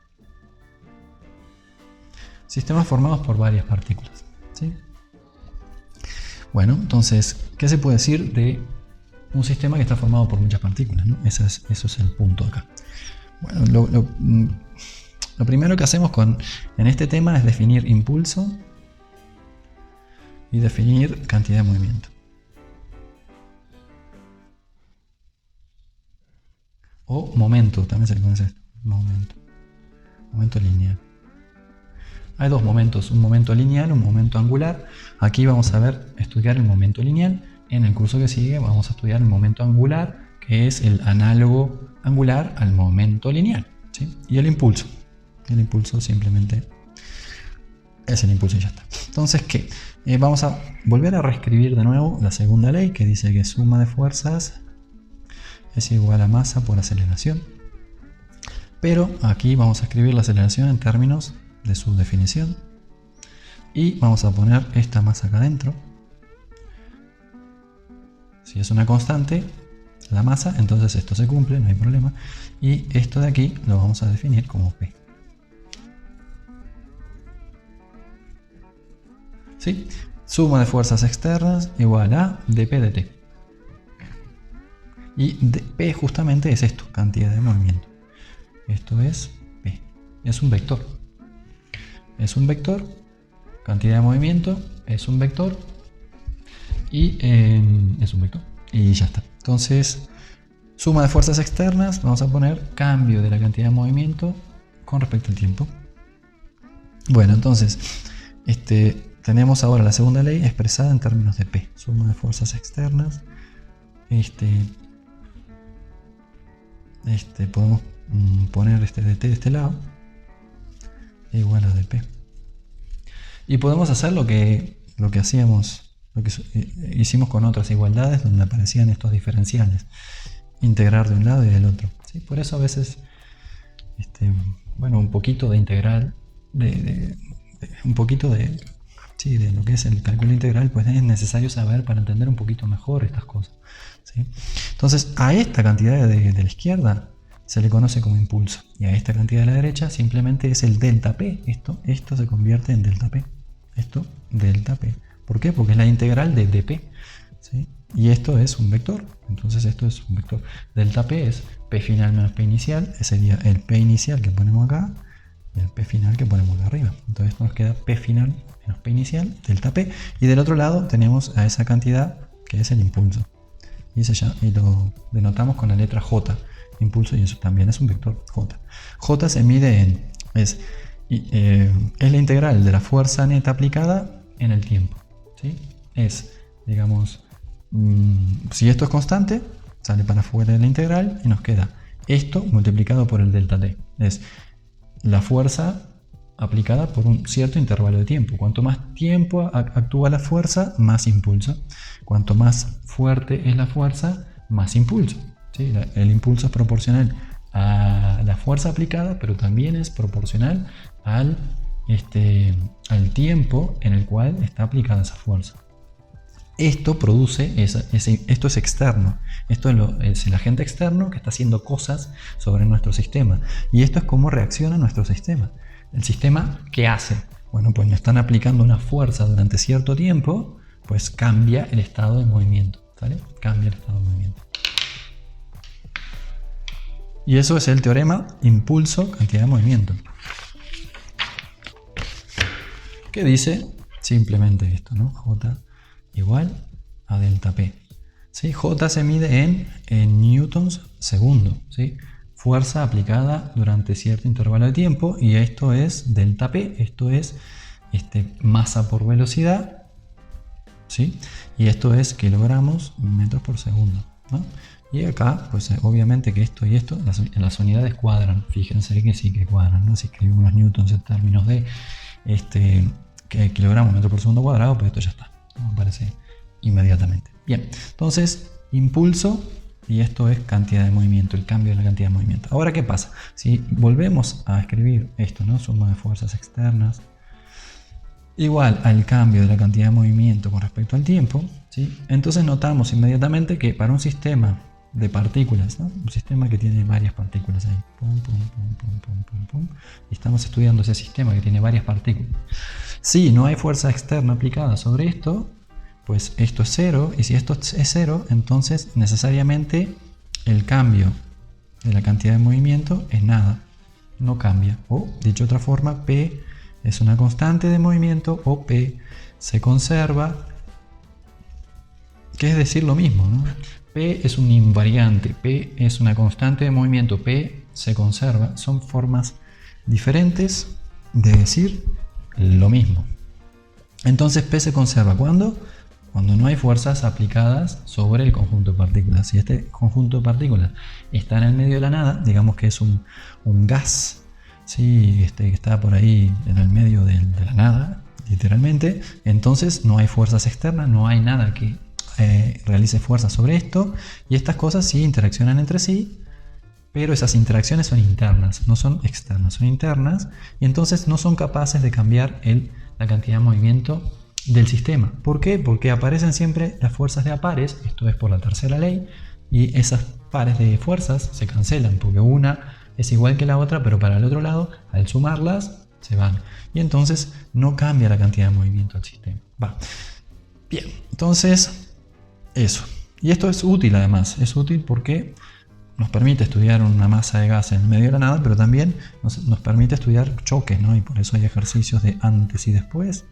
Sistemas formados por varias partículas, ¿sí? Bueno, entonces, ¿qué se puede decir de un sistema que está formado por muchas partículas, ¿no? Eso es el punto acá. Bueno, lo primero que hacemos en este tema es definir impulso y definir cantidad de movimiento. O momento, también se le conoce esto. Momento lineal. Hay dos momentos, un momento lineal, un momento angular. Aquí vamos a estudiar el momento lineal. En el curso que sigue vamos a estudiar el momento angular, que es el análogo angular al momento lineal, ¿sí? Y el impulso. El impulso simplemente es el impulso y ya está. Entonces, ¿qué? Vamos a volver a reescribir de nuevo la segunda ley, que dice que suma de fuerzas es igual a masa por aceleración. Pero aquí vamos a escribir la aceleración en términos de su definición. Y vamos a poner esta masa acá adentro. Si es una constante, la masa, entonces esto se cumple, no hay problema. Y esto de aquí lo vamos a definir como P. ¿Sí? Suma de fuerzas externas igual a dP de T. Y P justamente es esto, cantidad de movimiento. Esto es P. Es un vector. Es un vector. Cantidad de movimiento es un vector. Y es un vector. Y ya está. Entonces, suma de fuerzas externas, vamos a poner cambio de la cantidad de movimiento con respecto al tiempo. Bueno, entonces, tenemos ahora la segunda ley expresada en términos de P. Suma de fuerzas externas. Podemos poner este dt de este lado igual a dp. Y podemos hacer lo que hacíamos, lo que hicimos con otras igualdades donde aparecían estos diferenciales. Integrar de un lado y del otro. ¿Sí? Por eso a veces, bueno, un poquito de integral, un poquito de lo que es el cálculo integral, pues es necesario saber para entender un poquito mejor estas cosas. ¿Sí? Entonces, a esta cantidad de la izquierda se le conoce como impulso. Y a esta cantidad de la derecha simplemente es el delta P. Esto se convierte en delta P. Esto, delta P. ¿Por qué? Porque es la integral de dP. ¿Sí? Y esto es un vector. Entonces esto es un vector. Delta P es P final menos P inicial. Ese sería el P inicial que ponemos acá y el P final que ponemos acá arriba. Entonces nos queda P final menos P inicial, delta P. Y del otro lado tenemos a esa cantidad que es el impulso. Y lo denotamos con la letra J. Impulso, y eso también es un vector J. J se mide en... Es la integral de la fuerza neta aplicada en el tiempo. ¿Sí? Es, digamos, si esto es constante, sale para afuera de la integral y nos queda esto multiplicado por el delta T. Es la fuerza aplicada por un cierto intervalo de tiempo. Cuanto más tiempo actúa la fuerza, más impulso. Cuanto más fuerte es la fuerza, más impulso. ¿Sí? El impulso es proporcional a la fuerza aplicada, pero también es proporcional al tiempo en el cual está aplicada esa fuerza. Esto produce, esto es externo. Esto es el agente externo que está haciendo cosas sobre nuestro sistema. Y esto es cómo reacciona nuestro sistema. El sistema, ¿qué hace? Bueno, pues le están aplicando una fuerza durante cierto tiempo, pues cambia el estado de movimiento. ¿Sale? Cambia el estado de movimiento. Y eso es el teorema impulso cantidad de movimiento. Que dice simplemente esto, ¿no? J igual a delta P. ¿Sí? J se mide en newtons segundo. ¿Sí? Fuerza aplicada durante cierto intervalo de tiempo. Y esto es delta P. Esto es masa por velocidad. ¿Sí? Y esto es kilogramos metros por segundo, ¿no? Y acá, pues obviamente que esto y esto, las unidades cuadran. Fíjense que sí que cuadran, ¿no? Si escribimos los newtons en términos de kilogramos metro por segundo cuadrado, pues esto ya está, ¿no? Aparece inmediatamente. Bien, entonces impulso, y esto es cantidad de movimiento, el cambio de la cantidad de movimiento. Ahora, ¿qué pasa? Si volvemos a escribir esto, ¿no? Suma de fuerzas externas igual al cambio de la cantidad de movimiento con respecto al tiempo, ¿sí? Entonces notamos inmediatamente que para un sistema de partículas, ¿no? Un sistema que tiene varias partículas ahí, pum, pum, pum, pum, pum, pum, pum, y estamos estudiando ese sistema que tiene varias partículas. Si no hay fuerza externa aplicada sobre esto, pues esto es cero, y si esto es cero, entonces necesariamente el cambio de la cantidad de movimiento es nada, no cambia. O, dicho de otra forma, P es una constante de movimiento, o P se conserva, que es decir lo mismo, ¿no? P es un invariante, P es una constante de movimiento, P se conserva. Son formas diferentes de decir lo mismo. Entonces P se conserva ¿cuándo? Cuando no hay fuerzas aplicadas sobre el conjunto de partículas. Si este conjunto de partículas está en el medio de la nada, digamos que es un gas, ¿sí? Que está por ahí en el medio de la nada, literalmente, entonces no hay fuerzas externas, no hay nada que realice fuerza sobre esto, y estas cosas sí interaccionan entre sí, pero esas interacciones son internas, no son externas, son internas, y entonces no son capaces de cambiar la cantidad de movimiento del sistema. ¿Por qué? Porque aparecen siempre las fuerzas de a pares, esto es por la tercera ley, y esas pares de fuerzas se cancelan, porque una es igual que la otra, pero para el otro lado, al sumarlas, se van. Y entonces no cambia la cantidad de movimiento del sistema. Va. Bien, entonces, eso. Y esto es útil además, es útil porque nos permite estudiar una masa de gas en el medio de la nada, pero también nos permite estudiar choques, ¿no? Y por eso hay ejercicios de antes y después,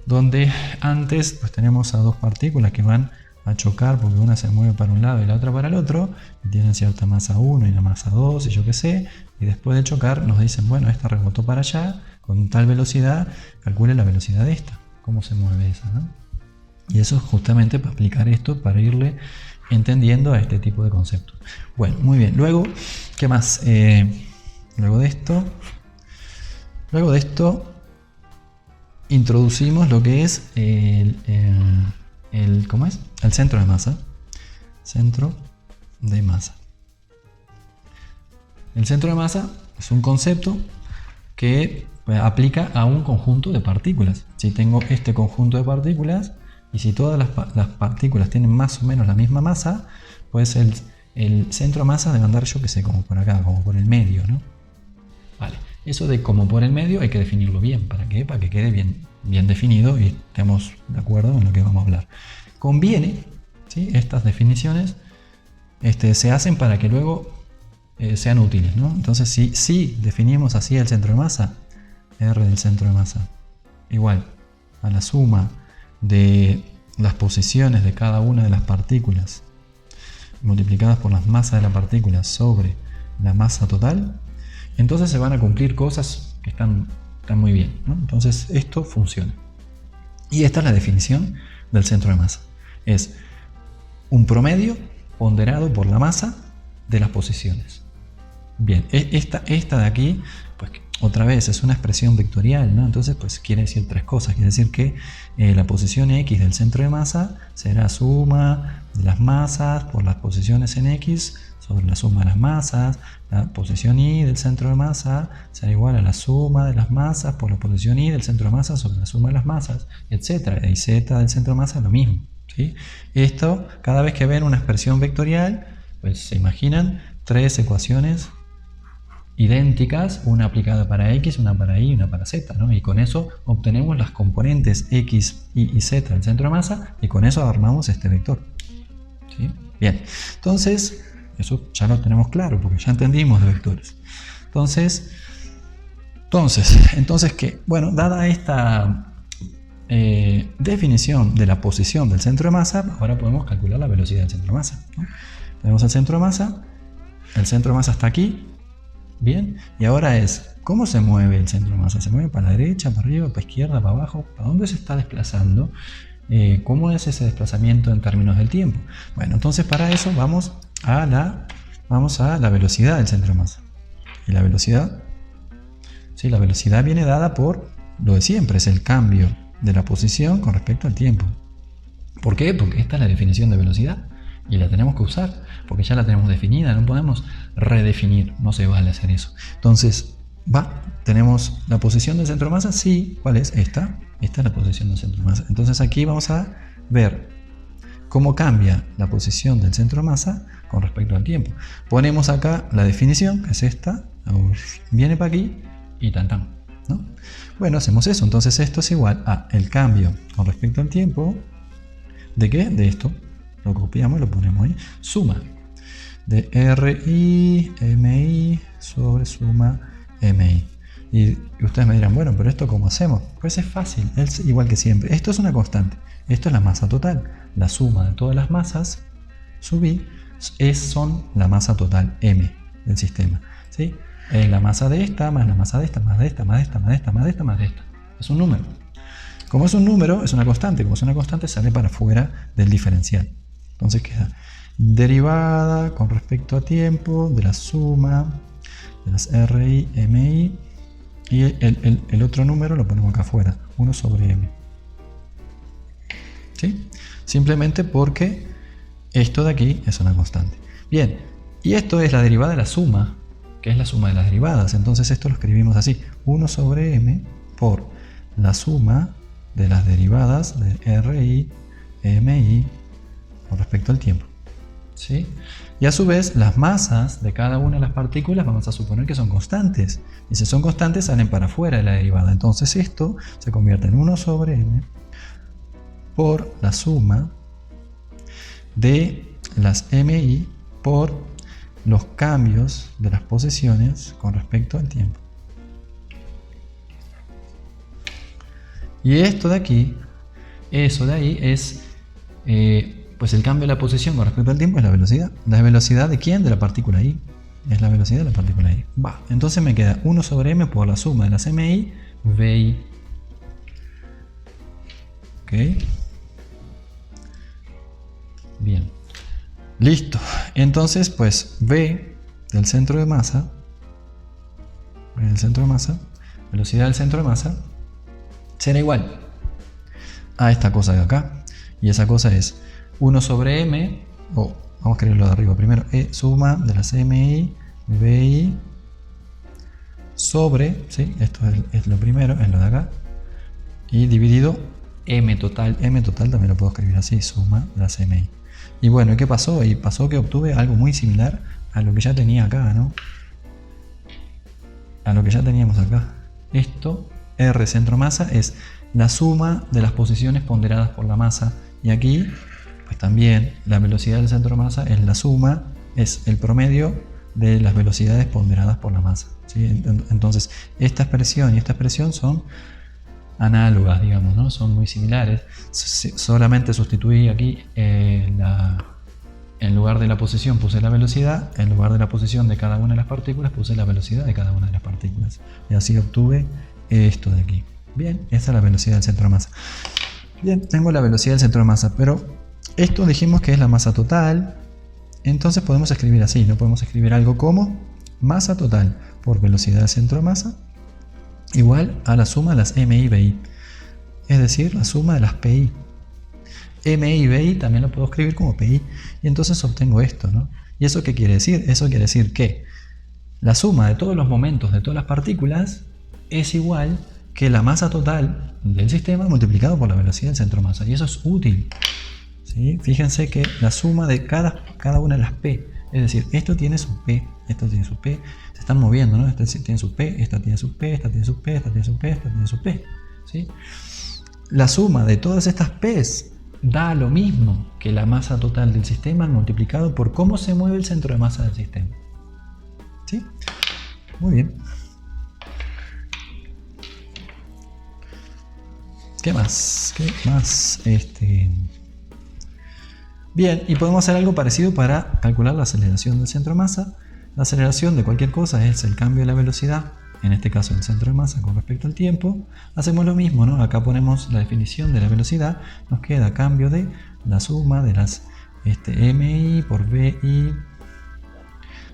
donde antes pues tenemos a dos partículas que van a chocar porque una se mueve para un lado y la otra para el otro, y tienen cierta masa 1 y la masa 2 y yo qué sé, y después de chocar nos dicen, bueno, esta rebotó para allá con tal velocidad, calcule la velocidad de esta, cómo se mueve esa, ¿no? Y eso es justamente para aplicar esto, para irle entendiendo a este tipo de conceptos. Bueno, muy bien. Luego, ¿qué más? Luego de esto introducimos lo que es ¿cómo es? El centro de masa. Centro de masa. El centro de masa es un concepto que aplica a un conjunto de partículas. Si tengo este conjunto de partículas, y si todas las partículas tienen más o menos la misma masa, pues el centro de masa debe andar, yo que sé, como por acá, como por el medio, ¿no? Vale, eso de como por el medio hay que definirlo bien. ¿Para qué? Para que quede bien definido y estemos de acuerdo en lo que vamos a hablar. Conviene, ¿sí? Estas definiciones se hacen para que luego sean útiles, ¿no? Entonces, si definimos así el centro de masa, R del centro de masa, igual a la suma de las posiciones de cada una de las partículas multiplicadas por las masas de la partícula sobre la masa total, entonces se van a cumplir cosas que están muy bien, ¿no? Entonces esto funciona. Y esta es la definición del centro de masa. Es un promedio ponderado por la masa de las posiciones. Bien, esta de aquí, pues otra vez es una expresión vectorial, ¿no? Entonces pues quiere decir tres cosas. Quiere decir que la posición X del centro de masa será suma de las masas por las posiciones en X sobre la suma de las masas. La posición Y del centro de masa será igual a la suma de las masas por la posición Y del centro de masa sobre la suma de las masas, etc. Y Z del centro de masa lo mismo, ¿sí? Esto, cada vez que ven una expresión vectorial, pues se imaginan tres ecuaciones idénticas, una aplicada para X, una para Y y una para Z, ¿no? Y con eso obtenemos las componentes X, Y y Z del centro de masa, y con eso armamos este vector, ¿sí? Bien, entonces eso ya lo tenemos claro porque ya entendimos de vectores. Entonces ¿qué? Bueno, dada esta definición de la posición del centro de masa, ahora podemos calcular la velocidad del centro de masa, ¿no? Tenemos el centro de masa está aquí, bien, y ahora es, ¿cómo se mueve el centro de masa? ¿Se mueve para la derecha, para arriba, para la izquierda, para abajo? ¿Para dónde se está desplazando? ¿Cómo es ese desplazamiento en términos del tiempo? Bueno, entonces para eso vamos a la velocidad del centro de masa. Y la velocidad, ¿sí? La velocidad viene dada por lo de siempre, es el cambio de la posición con respecto al tiempo. ¿Por qué? Porque esta es la definición de velocidad y la tenemos que usar, porque ya la tenemos definida, no podemos redefinir, no se vale hacer eso. Entonces, tenemos la posición del centro de masa, sí, ¿cuál es? Esta es la posición del centro de masa. Entonces aquí vamos a ver cómo cambia la posición del centro de masa con respecto al tiempo. Ponemos acá la definición, que es esta, viene para aquí y tan, ¿no? Bueno, hacemos eso. Entonces esto es igual a el cambio con respecto al tiempo. ¿De qué? De esto. Lo copiamos y lo ponemos ahí. Suma de RI, MI sobre suma MI. Y ustedes me dirán, bueno, pero ¿esto cómo hacemos? Pues es fácil, es igual que siempre. Esto es una constante. Esto es la masa total. La suma de todas las masas sub I son la masa total M del sistema, ¿sí? Es la masa de esta, más la masa de esta, más de esta, más de esta, más de esta, más de esta, más de esta. Es un número. Como es un número, es una constante. Como es una constante, sale para fuera del diferencial. Entonces queda derivada con respecto a tiempo de la suma de las RI, MI Y el otro número lo ponemos acá afuera, 1 sobre m. ¿Sí? Simplemente porque esto de aquí es una constante. Bien, y esto es la derivada de la suma, que es la suma de las derivadas. Entonces esto lo escribimos así, 1 sobre m por la suma de las derivadas de RI, MI con respecto al tiempo. ¿Sí? Y a su vez, las masas de cada una de las partículas vamos a suponer que son constantes. Y si son constantes, salen para afuera de la derivada. Entonces esto se convierte en 1 sobre m por la suma de las MI por los cambios de las posiciones con respecto al tiempo. Y esto de aquí, eso de ahí es, pues el cambio de la posición con respecto al tiempo es la velocidad. ¿La velocidad de quién? De la partícula I. Es la velocidad de la partícula I. Va, entonces me queda 1 sobre m por la suma de las MI, VI. ¿Ok? Bien. Listo. Entonces, pues V del centro de masa, velocidad del centro de masa, será igual a esta cosa de acá. Y esa cosa es 1 sobre m, o vamos a escribirlo de arriba primero, suma de las MI, VI, sobre, ¿sí? Esto es lo primero, es lo de acá, y dividido m total también lo puedo escribir así, suma de las MI. Y bueno, ¿qué pasó? Y pasó que obtuve algo muy similar a lo que ya tenía acá, ¿no? A lo que ya teníamos acá. Esto, R centro masa, es la suma de las posiciones ponderadas por la masa. Y aquí, pues también, la velocidad del centro de masa es la suma, es el promedio de las velocidades ponderadas por la masa, ¿sí? Entonces, esta expresión y esta expresión son análogas, digamos, ¿no? Son muy similares. Solamente sustituí aquí en lugar de la posición puse la velocidad, en lugar de la posición de cada una de las partículas puse la velocidad de cada una de las partículas. Y así obtuve esto de aquí. Bien, esta es la velocidad del centro de masa. Bien, tengo la velocidad del centro de masa, pero esto dijimos que es la masa total. Entonces podemos escribir así, ¿no? Podemos escribir algo como masa total por velocidad del centro de masa igual a la suma de las MI, VI. Es decir, la suma de las PI. MI y VI también lo puedo escribir como PI. Y entonces obtengo esto, ¿no? ¿Y eso qué quiere decir? Eso quiere decir que la suma de todos los momentos de todas las partículas es igual que la masa total del sistema multiplicado por la velocidad del centro de masa. Y eso es útil, ¿sí? Fíjense que la suma de cada una de las P, es decir, esto tiene su P, esto tiene su P, se están moviendo, ¿no? Este tiene su P, esta tiene su P, esta tiene su P, esta tiene su P, esta tiene su P, ¿sí? La suma de todas estas P's da lo mismo que la masa total del sistema multiplicado por cómo se mueve el centro de masa del sistema, ¿sí? Muy bien. ¿Qué más? Bien, y podemos hacer algo parecido para calcular la aceleración del centro de masa. La aceleración de cualquier cosa es el cambio de la velocidad, en este caso el centro de masa con respecto al tiempo. Hacemos lo mismo, ¿no? Acá ponemos la definición de la velocidad, nos queda cambio de la suma de las MI por VI,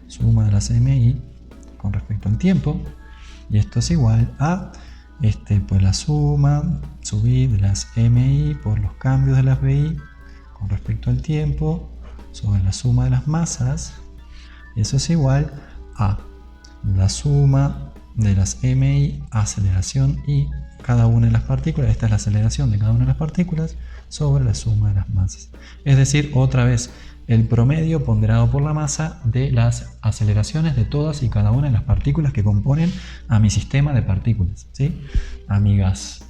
suma de las MI con respecto al tiempo, y esto es igual a pues la suma de las MI por los cambios de las VI con respecto al tiempo sobre la suma de las masas, y eso es igual a la suma de las MI, aceleración y cada una de las partículas, esta es la aceleración de cada una de las partículas sobre la suma de las masas. Es decir, otra vez, el promedio ponderado por la masa de las aceleraciones de todas y cada una de las partículas que componen a mi sistema de partículas, ¿sí? A mi gas.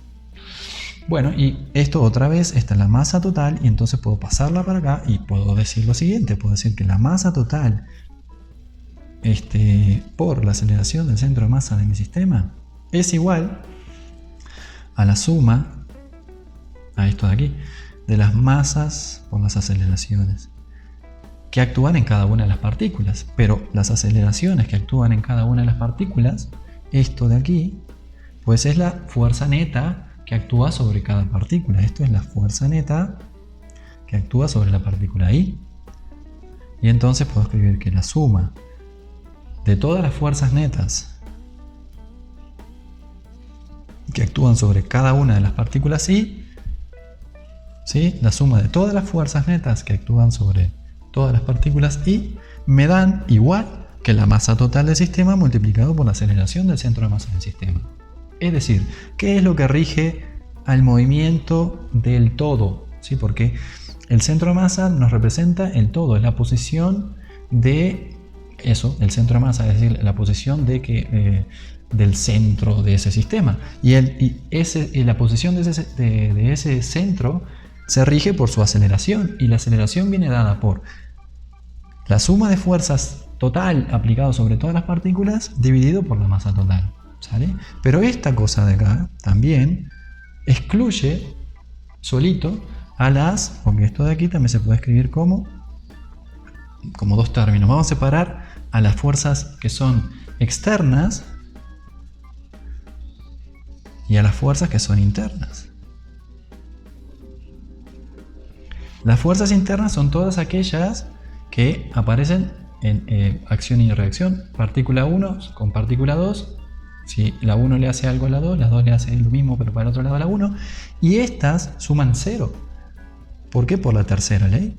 Bueno, y esto otra vez, esta es la masa total, y entonces puedo pasarla para acá y puedo decir lo siguiente, puedo decir que la masa total por la aceleración del centro de masa de mi sistema es igual a la suma, a esto de aquí, de las masas por las aceleraciones que actúan en cada una de las partículas. Pero las aceleraciones que actúan en cada una de las partículas, esto de aquí, pues es la fuerza neta que actúa sobre cada partícula. Esto es la fuerza neta que actúa sobre la partícula I. Y entonces puedo escribir que la suma de todas las fuerzas netas que actúan sobre cada una de las partículas y, ¿sí?, la suma de todas las fuerzas netas que actúan sobre todas las partículas y me dan igual que la masa total del sistema multiplicado por la aceleración del centro de masa del sistema. Es decir, ¿qué es lo que rige al movimiento del todo? ¿Sí? Porque el centro de masa nos representa el todo, es la posición de eso, el centro de masa, es decir, la posición del centro de ese sistema. Y la posición de ese centro se rige por su aceleración, y la aceleración viene dada por la suma de fuerzas total aplicado sobre todas las partículas dividido por la masa total, ¿sale? Pero esta cosa de acá también excluye solito a las, porque esto de aquí también se puede escribir como dos términos. Vamos a separar a las fuerzas que son externas y a las fuerzas que son internas. Las fuerzas internas son todas aquellas que aparecen en acción y reacción. Partícula 1 con partícula 2. Si la 1 le hace algo a la 2, la 2 le hace lo mismo pero para el otro lado a la 1. Y estas suman 0. ¿Por qué? Por la tercera ley.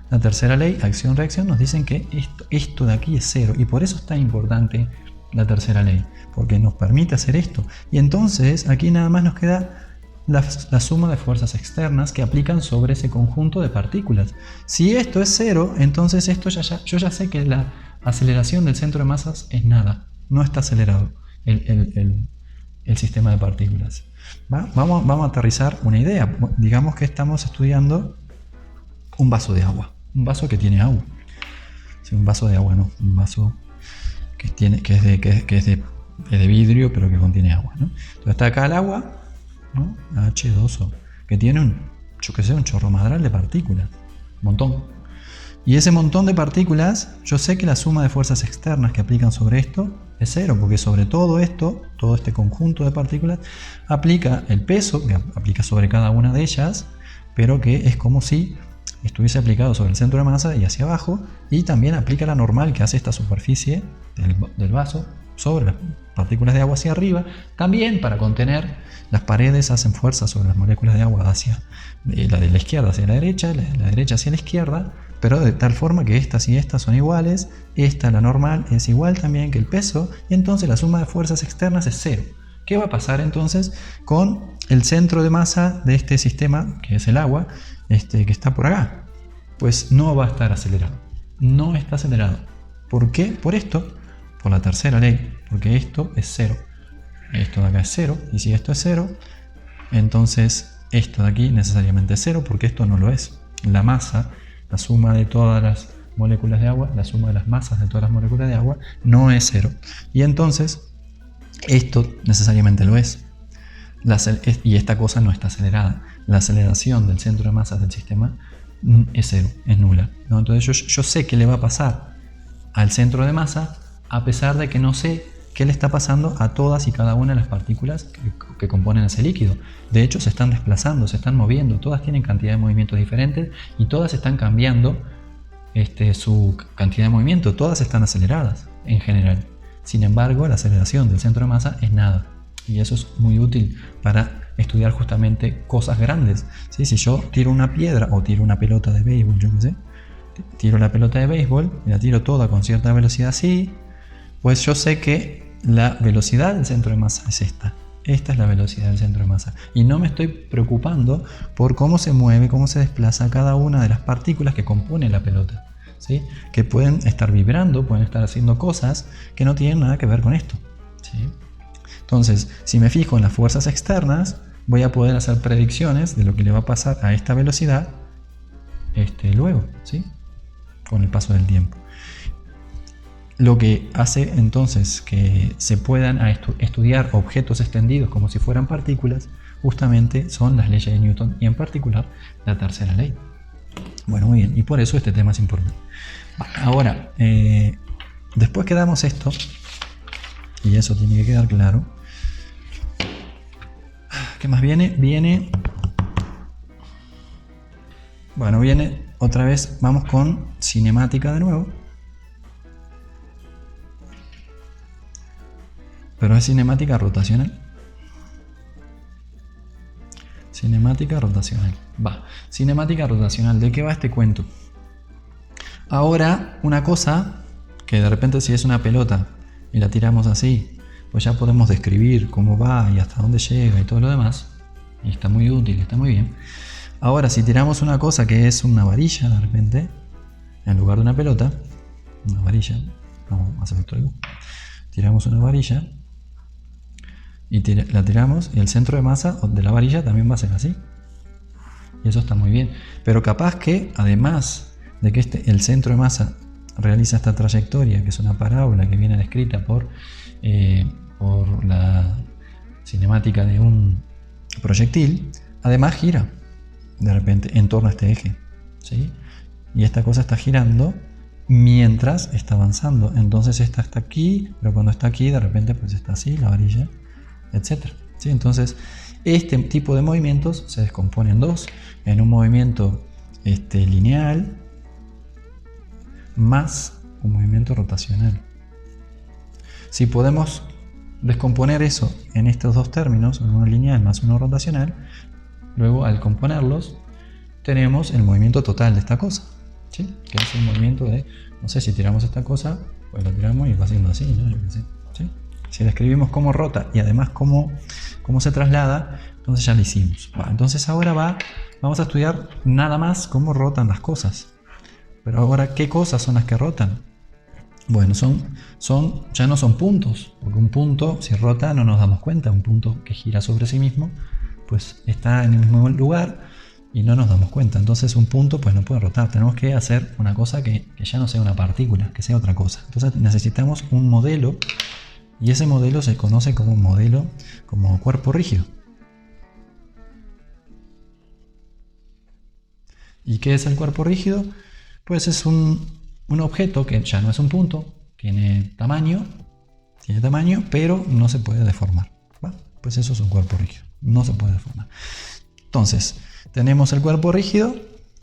La tercera ley, acción-reacción, nos dicen que esto de aquí es 0. Y por eso es tan importante la tercera ley. Porque nos permite hacer esto. Y entonces aquí nada más nos queda la suma de fuerzas externas que aplican sobre ese conjunto de partículas. Si esto es 0, entonces esto yo ya sé que la aceleración del centro de masas es nada. No está acelerado el sistema de partículas. ¿Va? Vamos a aterrizar una idea. Digamos que estamos estudiando un vaso de agua. Un vaso que tiene agua. Sí, un vaso de agua, no. Un vaso que es de vidrio, pero que contiene agua, ¿no? Entonces está acá el agua, ¿no? H2O, que tiene un chorro madral de partículas. Un montón. Y ese montón de partículas, yo sé que la suma de fuerzas externas que aplican sobre esto es 0, porque sobre todo esto, todo este conjunto de partículas, aplica el peso, que aplica sobre cada una de ellas, pero que es como si estuviese aplicado sobre el centro de masa y hacia abajo, y también aplica la normal que hace esta superficie del vaso sobre las partículas de agua hacia arriba. También para contener las paredes hacen fuerza sobre las moléculas de agua hacia la de la izquierda hacia la derecha, la derecha hacia la izquierda, pero de tal forma que estas y estas son iguales, esta, la normal, es igual también que el peso, y entonces la suma de fuerzas externas es 0. ¿Qué va a pasar entonces con el centro de masa de este sistema, que es el agua, que está por acá? Pues no va a estar acelerado. No está acelerado. ¿Por qué? Por esto, por la tercera ley, porque esto es 0. Esto de acá es 0, y si esto es 0, entonces esto de aquí necesariamente es 0, porque esto no lo es. La masa, la suma de todas las moléculas de agua, la suma de las masas de todas las moléculas de agua, no es 0. Y entonces, esto necesariamente lo es. Y esta cosa no está acelerada. La aceleración del centro de masas del sistema es 0, es nula, ¿no? Entonces yo sé qué le va a pasar al centro de masa, a pesar de que no sé qué le está pasando a todas y cada una de las partículas que componen ese líquido. De hecho, se están desplazando, se están moviendo, todas tienen cantidad de movimientos diferentes y todas están cambiando su cantidad de movimiento, todas están aceleradas en general. Sin embargo, la aceleración del centro de masa es nada, y eso es muy útil para estudiar justamente cosas grandes, ¿sí? Si yo tiro una piedra o tiro una pelota de béisbol, yo qué sé, tiro la pelota de béisbol y la tiro toda con cierta velocidad así, pues yo sé que la velocidad del centro de masa es esta. Esta es la velocidad del centro de masa. Y no me estoy preocupando por cómo se mueve, cómo se desplaza cada una de las partículas que componen la pelota, ¿sí? Que pueden estar vibrando, pueden estar haciendo cosas que no tienen nada que ver con esto, ¿sí? Entonces, si me fijo en las fuerzas externas, voy a poder hacer predicciones de lo que le va a pasar a esta velocidad luego, ¿sí? Con el paso del tiempo. Lo que hace entonces que se puedan estudiar objetos extendidos como si fueran partículas, justamente son las leyes de Newton y en particular la tercera ley. Bueno, muy bien, y por eso este tema es importante. Ahora, después que damos esto, y eso tiene que quedar claro, ¿qué más viene? Viene otra vez, vamos con cinemática de nuevo. Pero es cinemática rotacional. Cinemática rotacional. Cinemática rotacional. ¿De qué va este cuento? Ahora, una cosa que de repente si es una pelota y la tiramos así, pues ya podemos describir cómo va y hasta dónde llega y todo lo demás. Y está muy útil, está muy bien. Ahora, si tiramos una cosa que es una varilla de repente, en lugar de una pelota, una varilla, vamos a hacer otro dibujo. Tiramos una varilla y la tiramos y el centro de masa de la varilla también va a ser así. Y eso está muy bien. Pero capaz que, además de que el centro de masa realiza esta trayectoria, que es una parábola que viene descrita por la cinemática de un proyectil, además gira de repente en torno a este eje, ¿sí? Y esta cosa está girando mientras está avanzando. Entonces esta está aquí, pero cuando está aquí de repente pues está así la varilla, etc. ¿Sí? Entonces este tipo de movimientos se descompone en dos: en un movimiento lineal más un movimiento rotacional. Si podemos descomponer eso en estos dos términos, uno lineal más uno rotacional, luego al componerlos tenemos el movimiento total de esta cosa, ¿sí? Que es el movimiento de, no sé, si tiramos esta cosa, pues la tiramos y va haciendo así, ¿no? Yo qué sé, ¿sí? Si describimos cómo rota y además cómo se traslada, entonces ya lo hicimos. Entonces ahora vamos a estudiar nada más cómo rotan las cosas. Pero ahora, ¿qué cosas son las que rotan? Bueno, ya no son puntos, porque un punto, si rota, no nos damos cuenta. Un punto que gira sobre sí mismo, pues está en el mismo lugar y no nos damos cuenta. Entonces un punto pues no puede rotar. Tenemos que hacer una cosa que ya no sea una partícula, que sea otra cosa. Entonces necesitamos un modelo, y ese modelo se conoce como modelo, como cuerpo rígido. ¿Y qué es el cuerpo rígido? Pues es un objeto que ya no es un punto, tiene tamaño, pero no se puede deformar. Pues eso es un cuerpo rígido, no se puede deformar. Entonces, tenemos el cuerpo rígido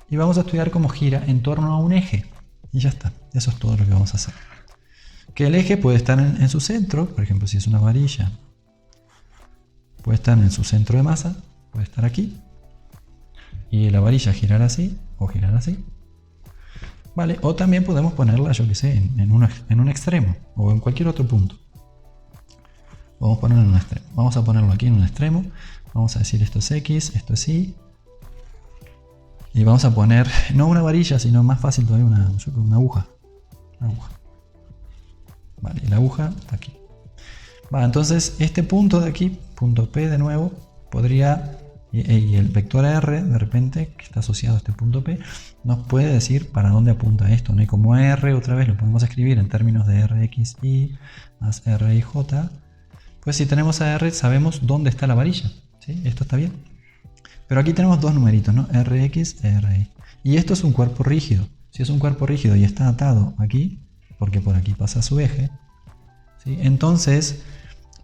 y vamos a estudiar cómo gira en torno a un eje. Y ya está, eso es todo lo que vamos a hacer. Que el eje puede estar en su centro, por ejemplo, si es una varilla, puede estar en su centro de masa, puede estar aquí, y la varilla girar así o girar así. ¿Vale? O también podemos ponerla, yo que sé, en un extremo o en cualquier otro punto. Vamos a ponerlo en un extremo. Vamos a ponerlo aquí en un extremo. Vamos a decir esto es X, esto es Y. Y vamos a poner, no una varilla, sino más fácil todavía, una aguja. Vale, y la aguja está aquí. Entonces este punto de aquí, punto P de nuevo, podría, y el vector R de repente, que está asociado a este punto P, nos puede decir para dónde apunta esto, ¿no? Y como R otra vez lo podemos escribir en términos de RXY más RIJ, pues si tenemos a R sabemos dónde está la varilla, ¿sí? Esto está bien. Pero aquí tenemos dos numeritos, ¿no? RX e RY. Y esto es un cuerpo rígido. Si es un cuerpo rígido y está atado aquí, porque por aquí pasa su eje, ¿sí? Entonces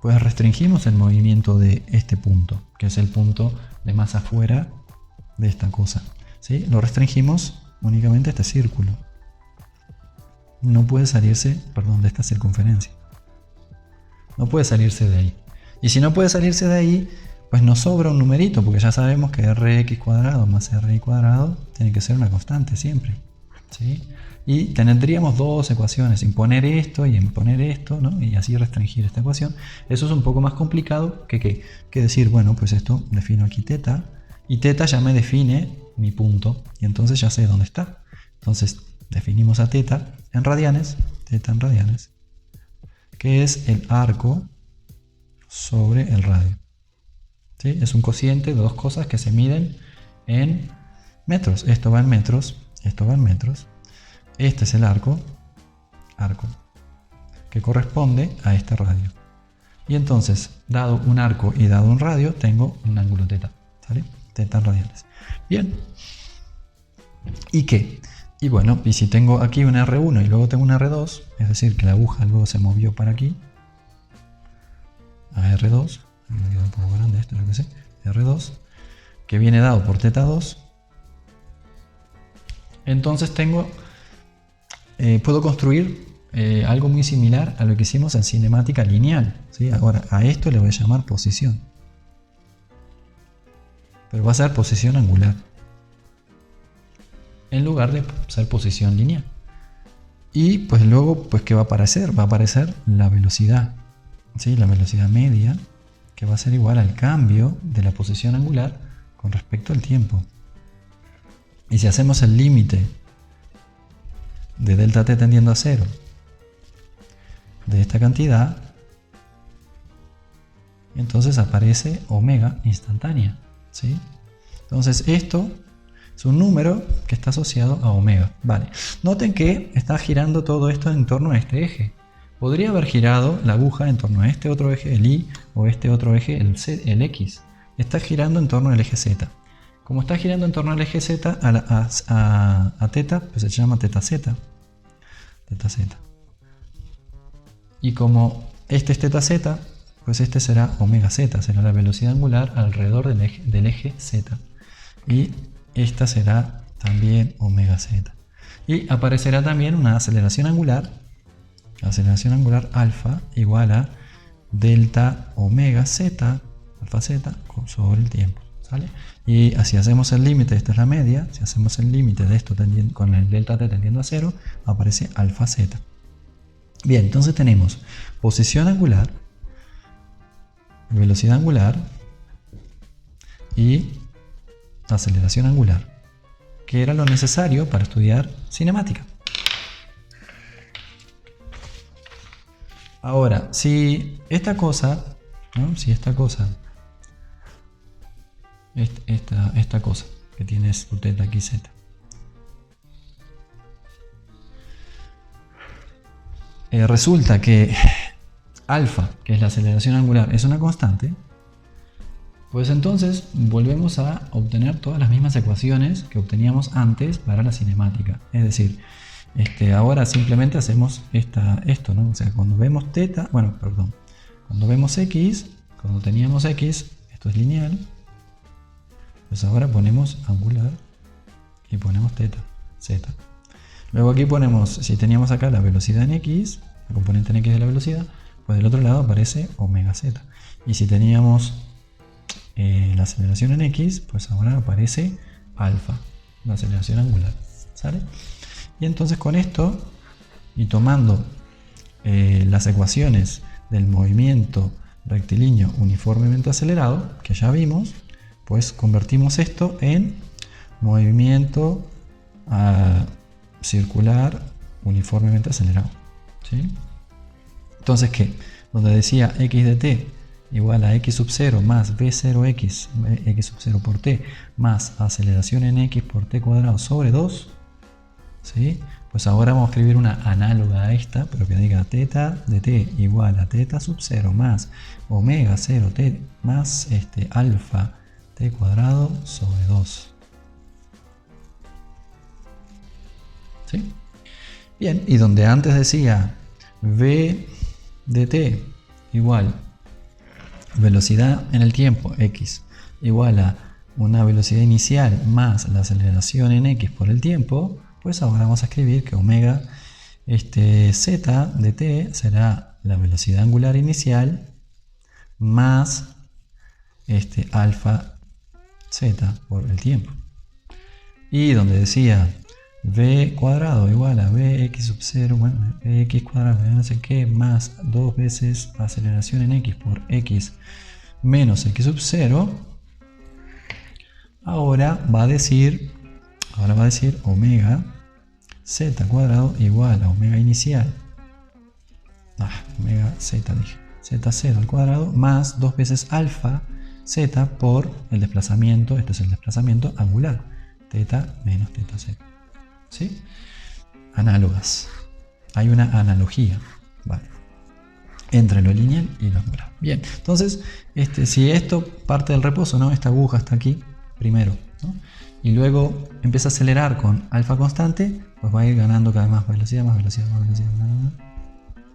pues restringimos el movimiento de este punto, que es el punto de más afuera de esta cosa, ¿sí? Lo restringimos únicamente a este círculo. No puede salirse, de esta circunferencia. No puede salirse de ahí. Y si no puede salirse de ahí, pues nos sobra un numerito, porque ya sabemos que rx cuadrado más ri cuadrado tiene que ser una constante siempre, ¿sí? Y tendríamos dos ecuaciones, imponer esto y imponer esto, ¿no? Y así restringir esta ecuación. Eso es un poco más complicado que decir, bueno, pues esto defino aquí teta, y teta ya me define mi punto, y entonces ya sé dónde está. Entonces definimos a teta en radianes, que es el arco sobre el radio, ¿sí? Es un cociente de dos cosas que se miden en metros. Esto va en metros, esto va en metros. Este es el arco que corresponde a este radio. Y entonces, dado un arco y dado un radio, tengo un ángulo teta, ¿sale? Teta en radianes. Bien. ¿Y qué? Y bueno, y si tengo aquí un R1 y luego tengo un R2, es decir, que la aguja luego se movió para aquí, a R2, me queda un poco grande esto, yo que sé, R2, que viene dado por θ2, entonces puedo construir algo muy similar a lo que hicimos en cinemática lineal, ¿sí? Ahora, a esto le voy a llamar posición. pero va a ser posición angular en lugar de ser posición lineal. Y pues luego, pues ¿qué va a aparecer? Va a aparecer la velocidad, ¿sí? La velocidad media, que va a ser igual al cambio de la posición angular con respecto al tiempo. Y si hacemos el límite de delta t tendiendo a 0 de esta cantidad, entonces aparece omega instantánea, ¿sí? Entonces esto es un número que está asociado a omega. Vale. Noten que está girando todo esto en torno a este eje. Podría haber girado la aguja en torno a este otro eje, el Y, o este otro eje, el X. Está girando en torno al eje Z. Como está girando en torno al eje Z, a teta, pues se llama teta Z. Teta Z. Y como este es teta Z, pues este será omega Z, será la velocidad angular alrededor del eje Z. Y esta será también omega Z. Y aparecerá también una aceleración angular alfa igual a delta omega Z, alfa Z, sobre el tiempo. ¿Sale? Y así hacemos el límite, esta es la media, si hacemos el límite de esto con el delta t tendiendo a 0, aparece alfa Z. Bien, entonces tenemos posición angular, velocidad angular y aceleración angular, que era lo necesario para estudiar cinemática. Ahora, si esta cosa, ¿no? Si esta cosa que tienes tu teta aquí z, resulta que alfa, que es la aceleración angular, es una constante, pues entonces volvemos a obtener todas las mismas ecuaciones que obteníamos antes para la cinemática. Es decir, ahora simplemente hacemos esto, ¿no? O sea, cuando vemos cuando vemos x, cuando teníamos x, esto es lineal, pues ahora ponemos angular y ponemos teta, z. Luego aquí ponemos, si teníamos acá la velocidad en x, la componente en x de la velocidad, pues del otro lado aparece omega z. Y si teníamos la aceleración en x, pues ahora aparece alfa, la aceleración angular. ¿Sale? Y entonces con esto, y tomando las ecuaciones del movimiento rectilíneo uniformemente acelerado, que ya vimos, pues convertimos esto en movimiento circular uniformemente acelerado. ¿Sí? Entonces, ¿qué? Donde decía x de t igual a x sub 0 más v0x, x sub 0 por t, más aceleración en x por t cuadrado sobre 2, ¿sí? Pues ahora vamos a escribir una análoga a esta, pero que diga teta de t igual a teta sub 0 más omega 0 t más alfa t cuadrado sobre 2. ¿Sí? Bien, y donde antes decía v de t igual velocidad en el tiempo x igual a una velocidad inicial más la aceleración en x por el tiempo, pues ahora vamos a escribir que omega z de t será la velocidad angular inicial más alfa z por el tiempo. Y donde decía v cuadrado igual a vx sub 0, bueno, vx cuadrado, no sé qué, más 2 veces aceleración en x por x menos x sub 0, ahora va a decir omega z cuadrado igual a omega inicial, omega z dije, z0 al cuadrado más 2 veces alfa z por el desplazamiento, este es el desplazamiento angular, teta menos teta z. ¿Sí? Análogas. Hay una analogía, ¿vale?, entre lo lineal y lo angular. Bien, entonces, si esto parte del reposo, ¿no? Esta aguja está aquí primero, ¿no? Y luego empieza a acelerar con alfa constante, pues va a ir ganando cada vez más velocidad,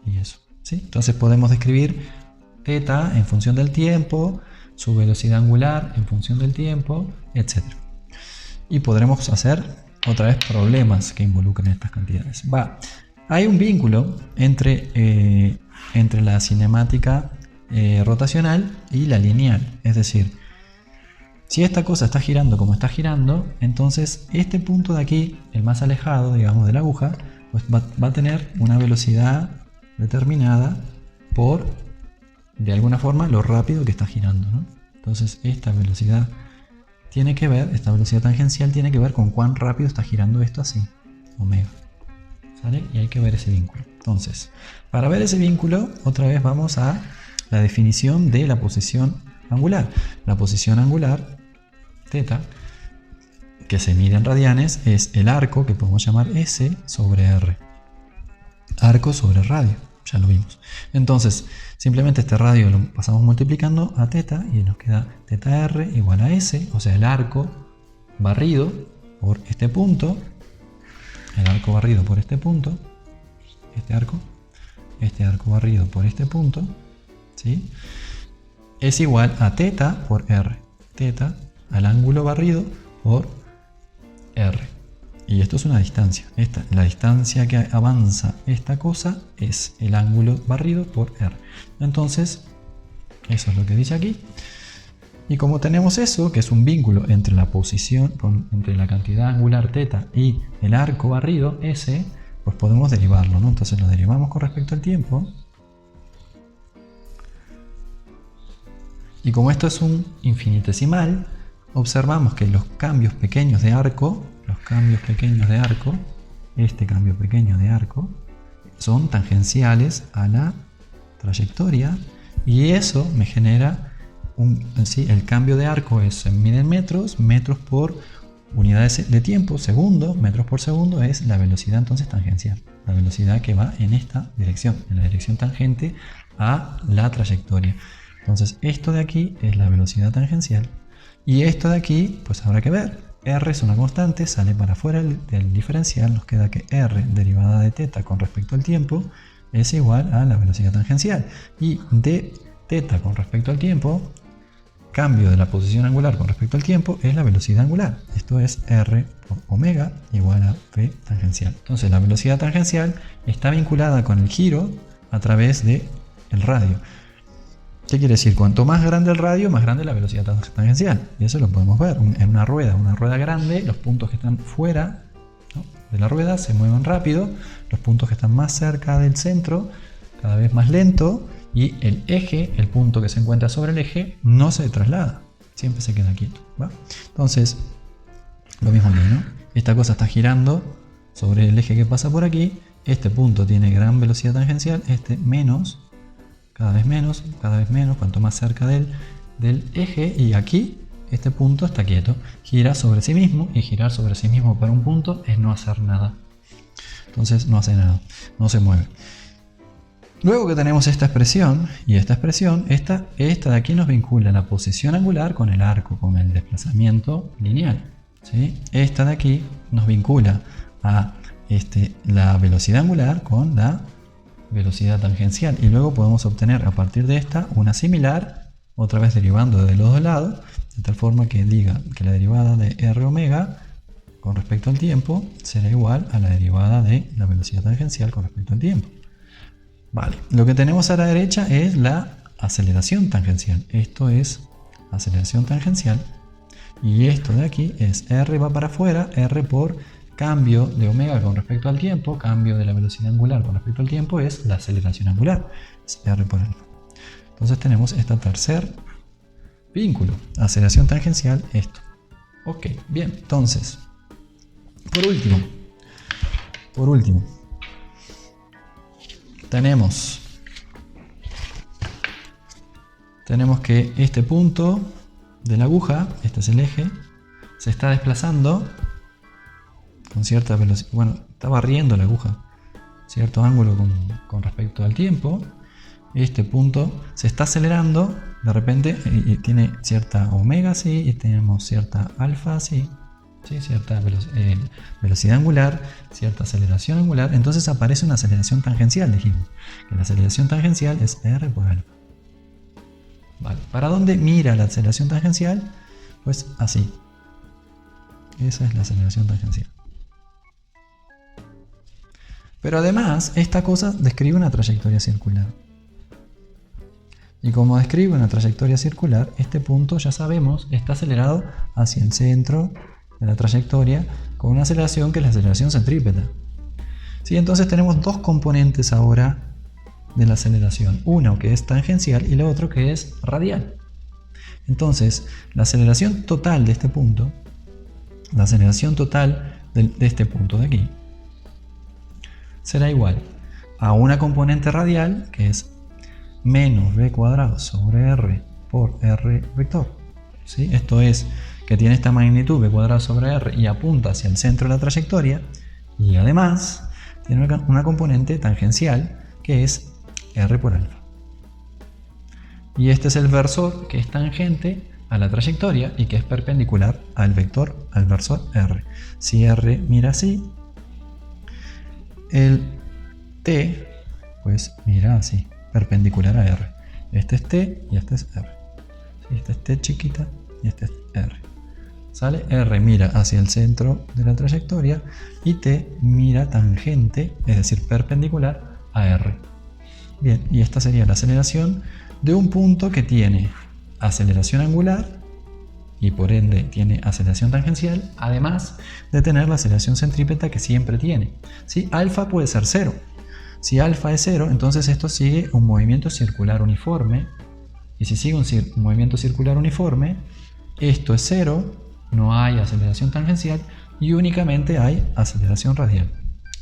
y eso, ¿sí? Entonces podemos describir teta en función del tiempo, su velocidad angular en función del tiempo, etc. Y podremos hacer otra vez problemas que involucren estas cantidades. Hay un vínculo entre la cinemática rotacional y la lineal. Es decir, Si esta cosa está girando como está girando, entonces este punto de aquí, el más alejado, digamos, de la aguja, pues va a tener una velocidad determinada por, de alguna forma, lo rápido que está girando, ¿no? Entonces esta velocidad tiene que ver, esta velocidad tangencial tiene que ver con cuán rápido está girando esto así, omega. ¿Sale? Y hay que ver ese vínculo. Entonces, para ver ese vínculo, otra vez vamos a la definición de la posición angular. La posición angular, θ, que se mide en radianes, es el arco que podemos llamar S sobre R. Arco sobre radio, ya lo vimos. Entonces, simplemente este radio lo pasamos multiplicando a θ y nos queda θr igual a S, o sea, el arco barrido por este punto, el arco barrido por este punto, este arco barrido por este punto, ¿sí? Es igual a θ por R, θ al ángulo barrido por R. Y esto es una distancia. La distancia que avanza esta cosa es el ángulo barrido por R. Entonces, eso es lo que dice aquí. Y como tenemos eso, que es un vínculo entre la posición, entre la cantidad angular θ y el arco barrido S, pues podemos derivarlo, ¿no? Entonces lo derivamos con respecto al tiempo. Y como esto es un infinitesimal, observamos que los cambios pequeños de arco, este cambio pequeño de arco, son tangenciales a la trayectoria, y eso me genera el cambio de arco se mide en metros, metros por unidades de tiempo, segundos, metros por segundo es la velocidad entonces tangencial, la velocidad que va en esta dirección, en la dirección tangente a la trayectoria. Entonces esto de aquí es la velocidad tangencial, y esto de aquí pues habrá que ver. R es una constante, sale para afuera del diferencial, nos queda que R derivada de θ con respecto al tiempo es igual a la velocidad tangencial, y de θ con respecto al tiempo, cambio de la posición angular con respecto al tiempo, es la velocidad angular. Esto es R por omega igual a V tangencial. Entonces la velocidad tangencial está vinculada con el giro a través del radio. ¿Qué quiere decir? Cuanto más grande el radio, más grande la velocidad tangencial. Y eso lo podemos ver en una rueda grande, los puntos que están fuera, ¿no?, de la rueda se mueven rápido, los puntos que están más cerca del centro cada vez más lento, y el eje, el punto que se encuentra sobre el eje, no se traslada, siempre se queda quieto, ¿va? Entonces, lo mismo aquí, ¿no? Esta cosa está girando sobre el eje que pasa por aquí, este punto tiene gran velocidad tangencial, este menos, cada vez menos, cuanto más cerca del eje, y aquí este punto está quieto, gira sobre sí mismo, y girar sobre sí mismo para un punto es no hacer nada. Entonces no hace nada, no se mueve. Luego que tenemos esta expresión y esta expresión, esta de aquí nos vincula la posición angular con el arco, con el desplazamiento lineal, ¿sí? Esta de aquí nos vincula a la velocidad angular con la velocidad tangencial, y luego podemos obtener a partir de esta una similar, otra vez derivando de los dos lados, de tal forma que diga que la derivada de R omega con respecto al tiempo será igual a la derivada de la velocidad tangencial con respecto al tiempo. Vale, lo que tenemos a la derecha es la aceleración tangencial. Esto es aceleración tangencial, y esto de aquí es R va para afuera, R por cambio de omega con respecto al tiempo, cambio de la velocidad angular con respecto al tiempo, es la aceleración angular, es R por alfa. Entonces tenemos este tercer vínculo, aceleración tangencial, esto. Ok, bien, entonces, por último, tenemos que este punto de la aguja, este es el eje, se está desplazando con cierta velocidad, bueno, está barriendo la aguja, cierto ángulo con respecto al tiempo. Este punto se está acelerando de repente, y tiene cierta omega, sí, y tenemos cierta alfa, sí, cierta velocidad angular, cierta aceleración angular. Entonces aparece una aceleración tangencial, dijimos que la aceleración tangencial es R por alfa. Vale. ¿Para dónde mira la aceleración tangencial? Pues así. Esa es la aceleración tangencial. Pero además, esta cosa describe una trayectoria circular. Y como describe una trayectoria circular, este punto ya sabemos está acelerado hacia el centro de la trayectoria con una aceleración que es la aceleración centrípeta. ¿Sí? Entonces tenemos dos componentes ahora de la aceleración, uno que es tangencial y el otro que es radial. Entonces la aceleración total de este punto, la aceleración total de este punto de aquí, será igual a una componente radial que es menos v cuadrado sobre r por r vector. ¿Sí? Esto es que tiene esta magnitud v cuadrado sobre r y apunta hacia el centro de la trayectoria, y además tiene una componente tangencial que es r por alfa. Y este es el versor que es tangente a la trayectoria y que es perpendicular al vector, al versor r. Si r mira así, el t pues mira así, perpendicular a r. Este es t y este es r. Este es t chiquita y este es r. ¿Sale? R mira hacia el centro de la trayectoria y t mira tangente, es decir, perpendicular a r. Bien, y esta sería la aceleración de un punto que tiene aceleración angular y por ende tiene aceleración tangencial, además de tener la aceleración centrípeta que siempre tiene. ¿Sí? Alfa puede ser 0. Si alfa es 0, entonces esto sigue un movimiento circular uniforme. Y si sigue un movimiento circular uniforme, esto es 0, no hay aceleración tangencial y únicamente hay aceleración radial.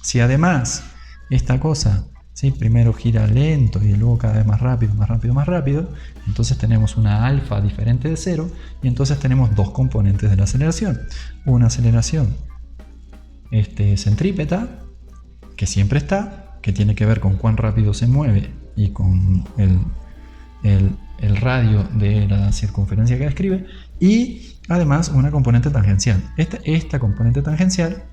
Si además esta cosa, ¿sí?, primero gira lento y luego cada vez más rápido, más rápido, más rápido, entonces tenemos una alfa diferente de 0 y entonces tenemos dos componentes de la aceleración. Una aceleración centrípeta, que siempre está, que tiene que ver con cuán rápido se mueve y con el radio de la circunferencia que describe, y además una componente tangencial. Esta componente tangencial,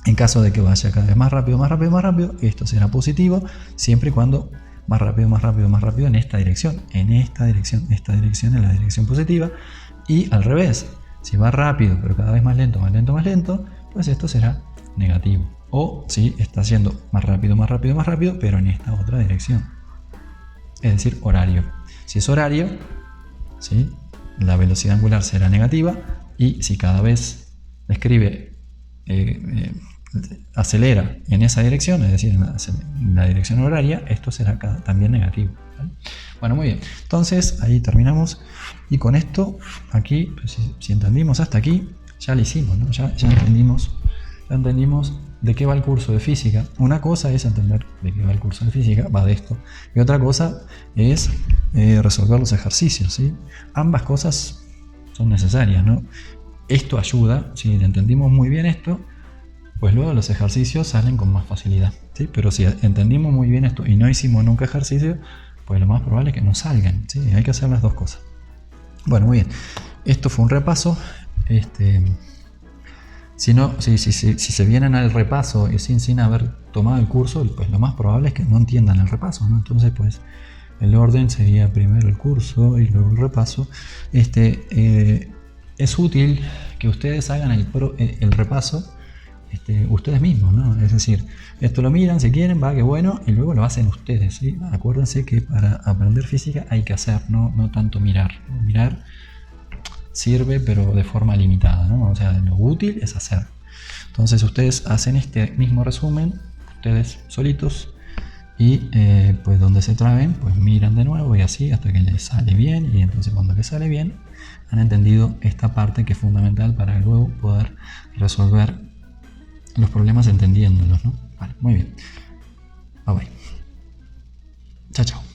en caso de que vaya cada vez más rápido, más rápido, más rápido, esto será positivo siempre y cuando más rápido, más rápido, más rápido en esta dirección, esta dirección es la dirección positiva, y al revés, si va rápido pero cada vez más lento, más lento, más lento, pues esto será negativo. O si está yendo más rápido, más rápido, más rápido, pero en esta otra dirección, es decir, horario. Si es horario, ¿sí?, la velocidad angular será negativa, y si cada vez describe, acelera en esa dirección, es decir, en la dirección horaria, esto será también negativo. ¿Vale? Bueno, muy bien. Entonces, ahí terminamos. Y con esto, aquí, pues, si entendimos hasta aquí, ya lo hicimos, ¿no? Ya entendimos de qué va el curso de física. Una cosa es entender de qué va el curso de física, va de esto, y otra cosa es resolver los ejercicios, ¿sí? Ambas cosas son necesarias, ¿no? Esto ayuda, si entendimos muy bien esto, pues luego los ejercicios salen con más facilidad, ¿sí? Pero si entendimos muy bien esto y no hicimos nunca ejercicio, pues lo más probable es que no salgan, ¿sí? Hay que hacer las dos cosas. Bueno, muy bien. Esto fue un repaso. Si se vienen al repaso y sin haber tomado el curso, pues lo más probable es que no entiendan el repaso, ¿no? Entonces, pues el orden sería primero el curso y luego el repaso. Es útil que ustedes hagan el repaso ustedes mismos, ¿no? Es decir, esto lo miran si quieren, va, qué bueno, y luego lo hacen ustedes, ¿sí? Acuérdense que para aprender física hay que hacer, no tanto mirar. Mirar sirve, pero de forma limitada, ¿no? O sea, lo útil es hacer. Entonces ustedes hacen este mismo resumen, ustedes solitos, y pues donde se traben, pues miran de nuevo y así hasta que les sale bien, y entonces cuando les sale bien, han entendido esta parte que es fundamental para luego poder resolver los problemas entendiéndolos, ¿no? Vale, muy bien. Bye bye. Chao, chao.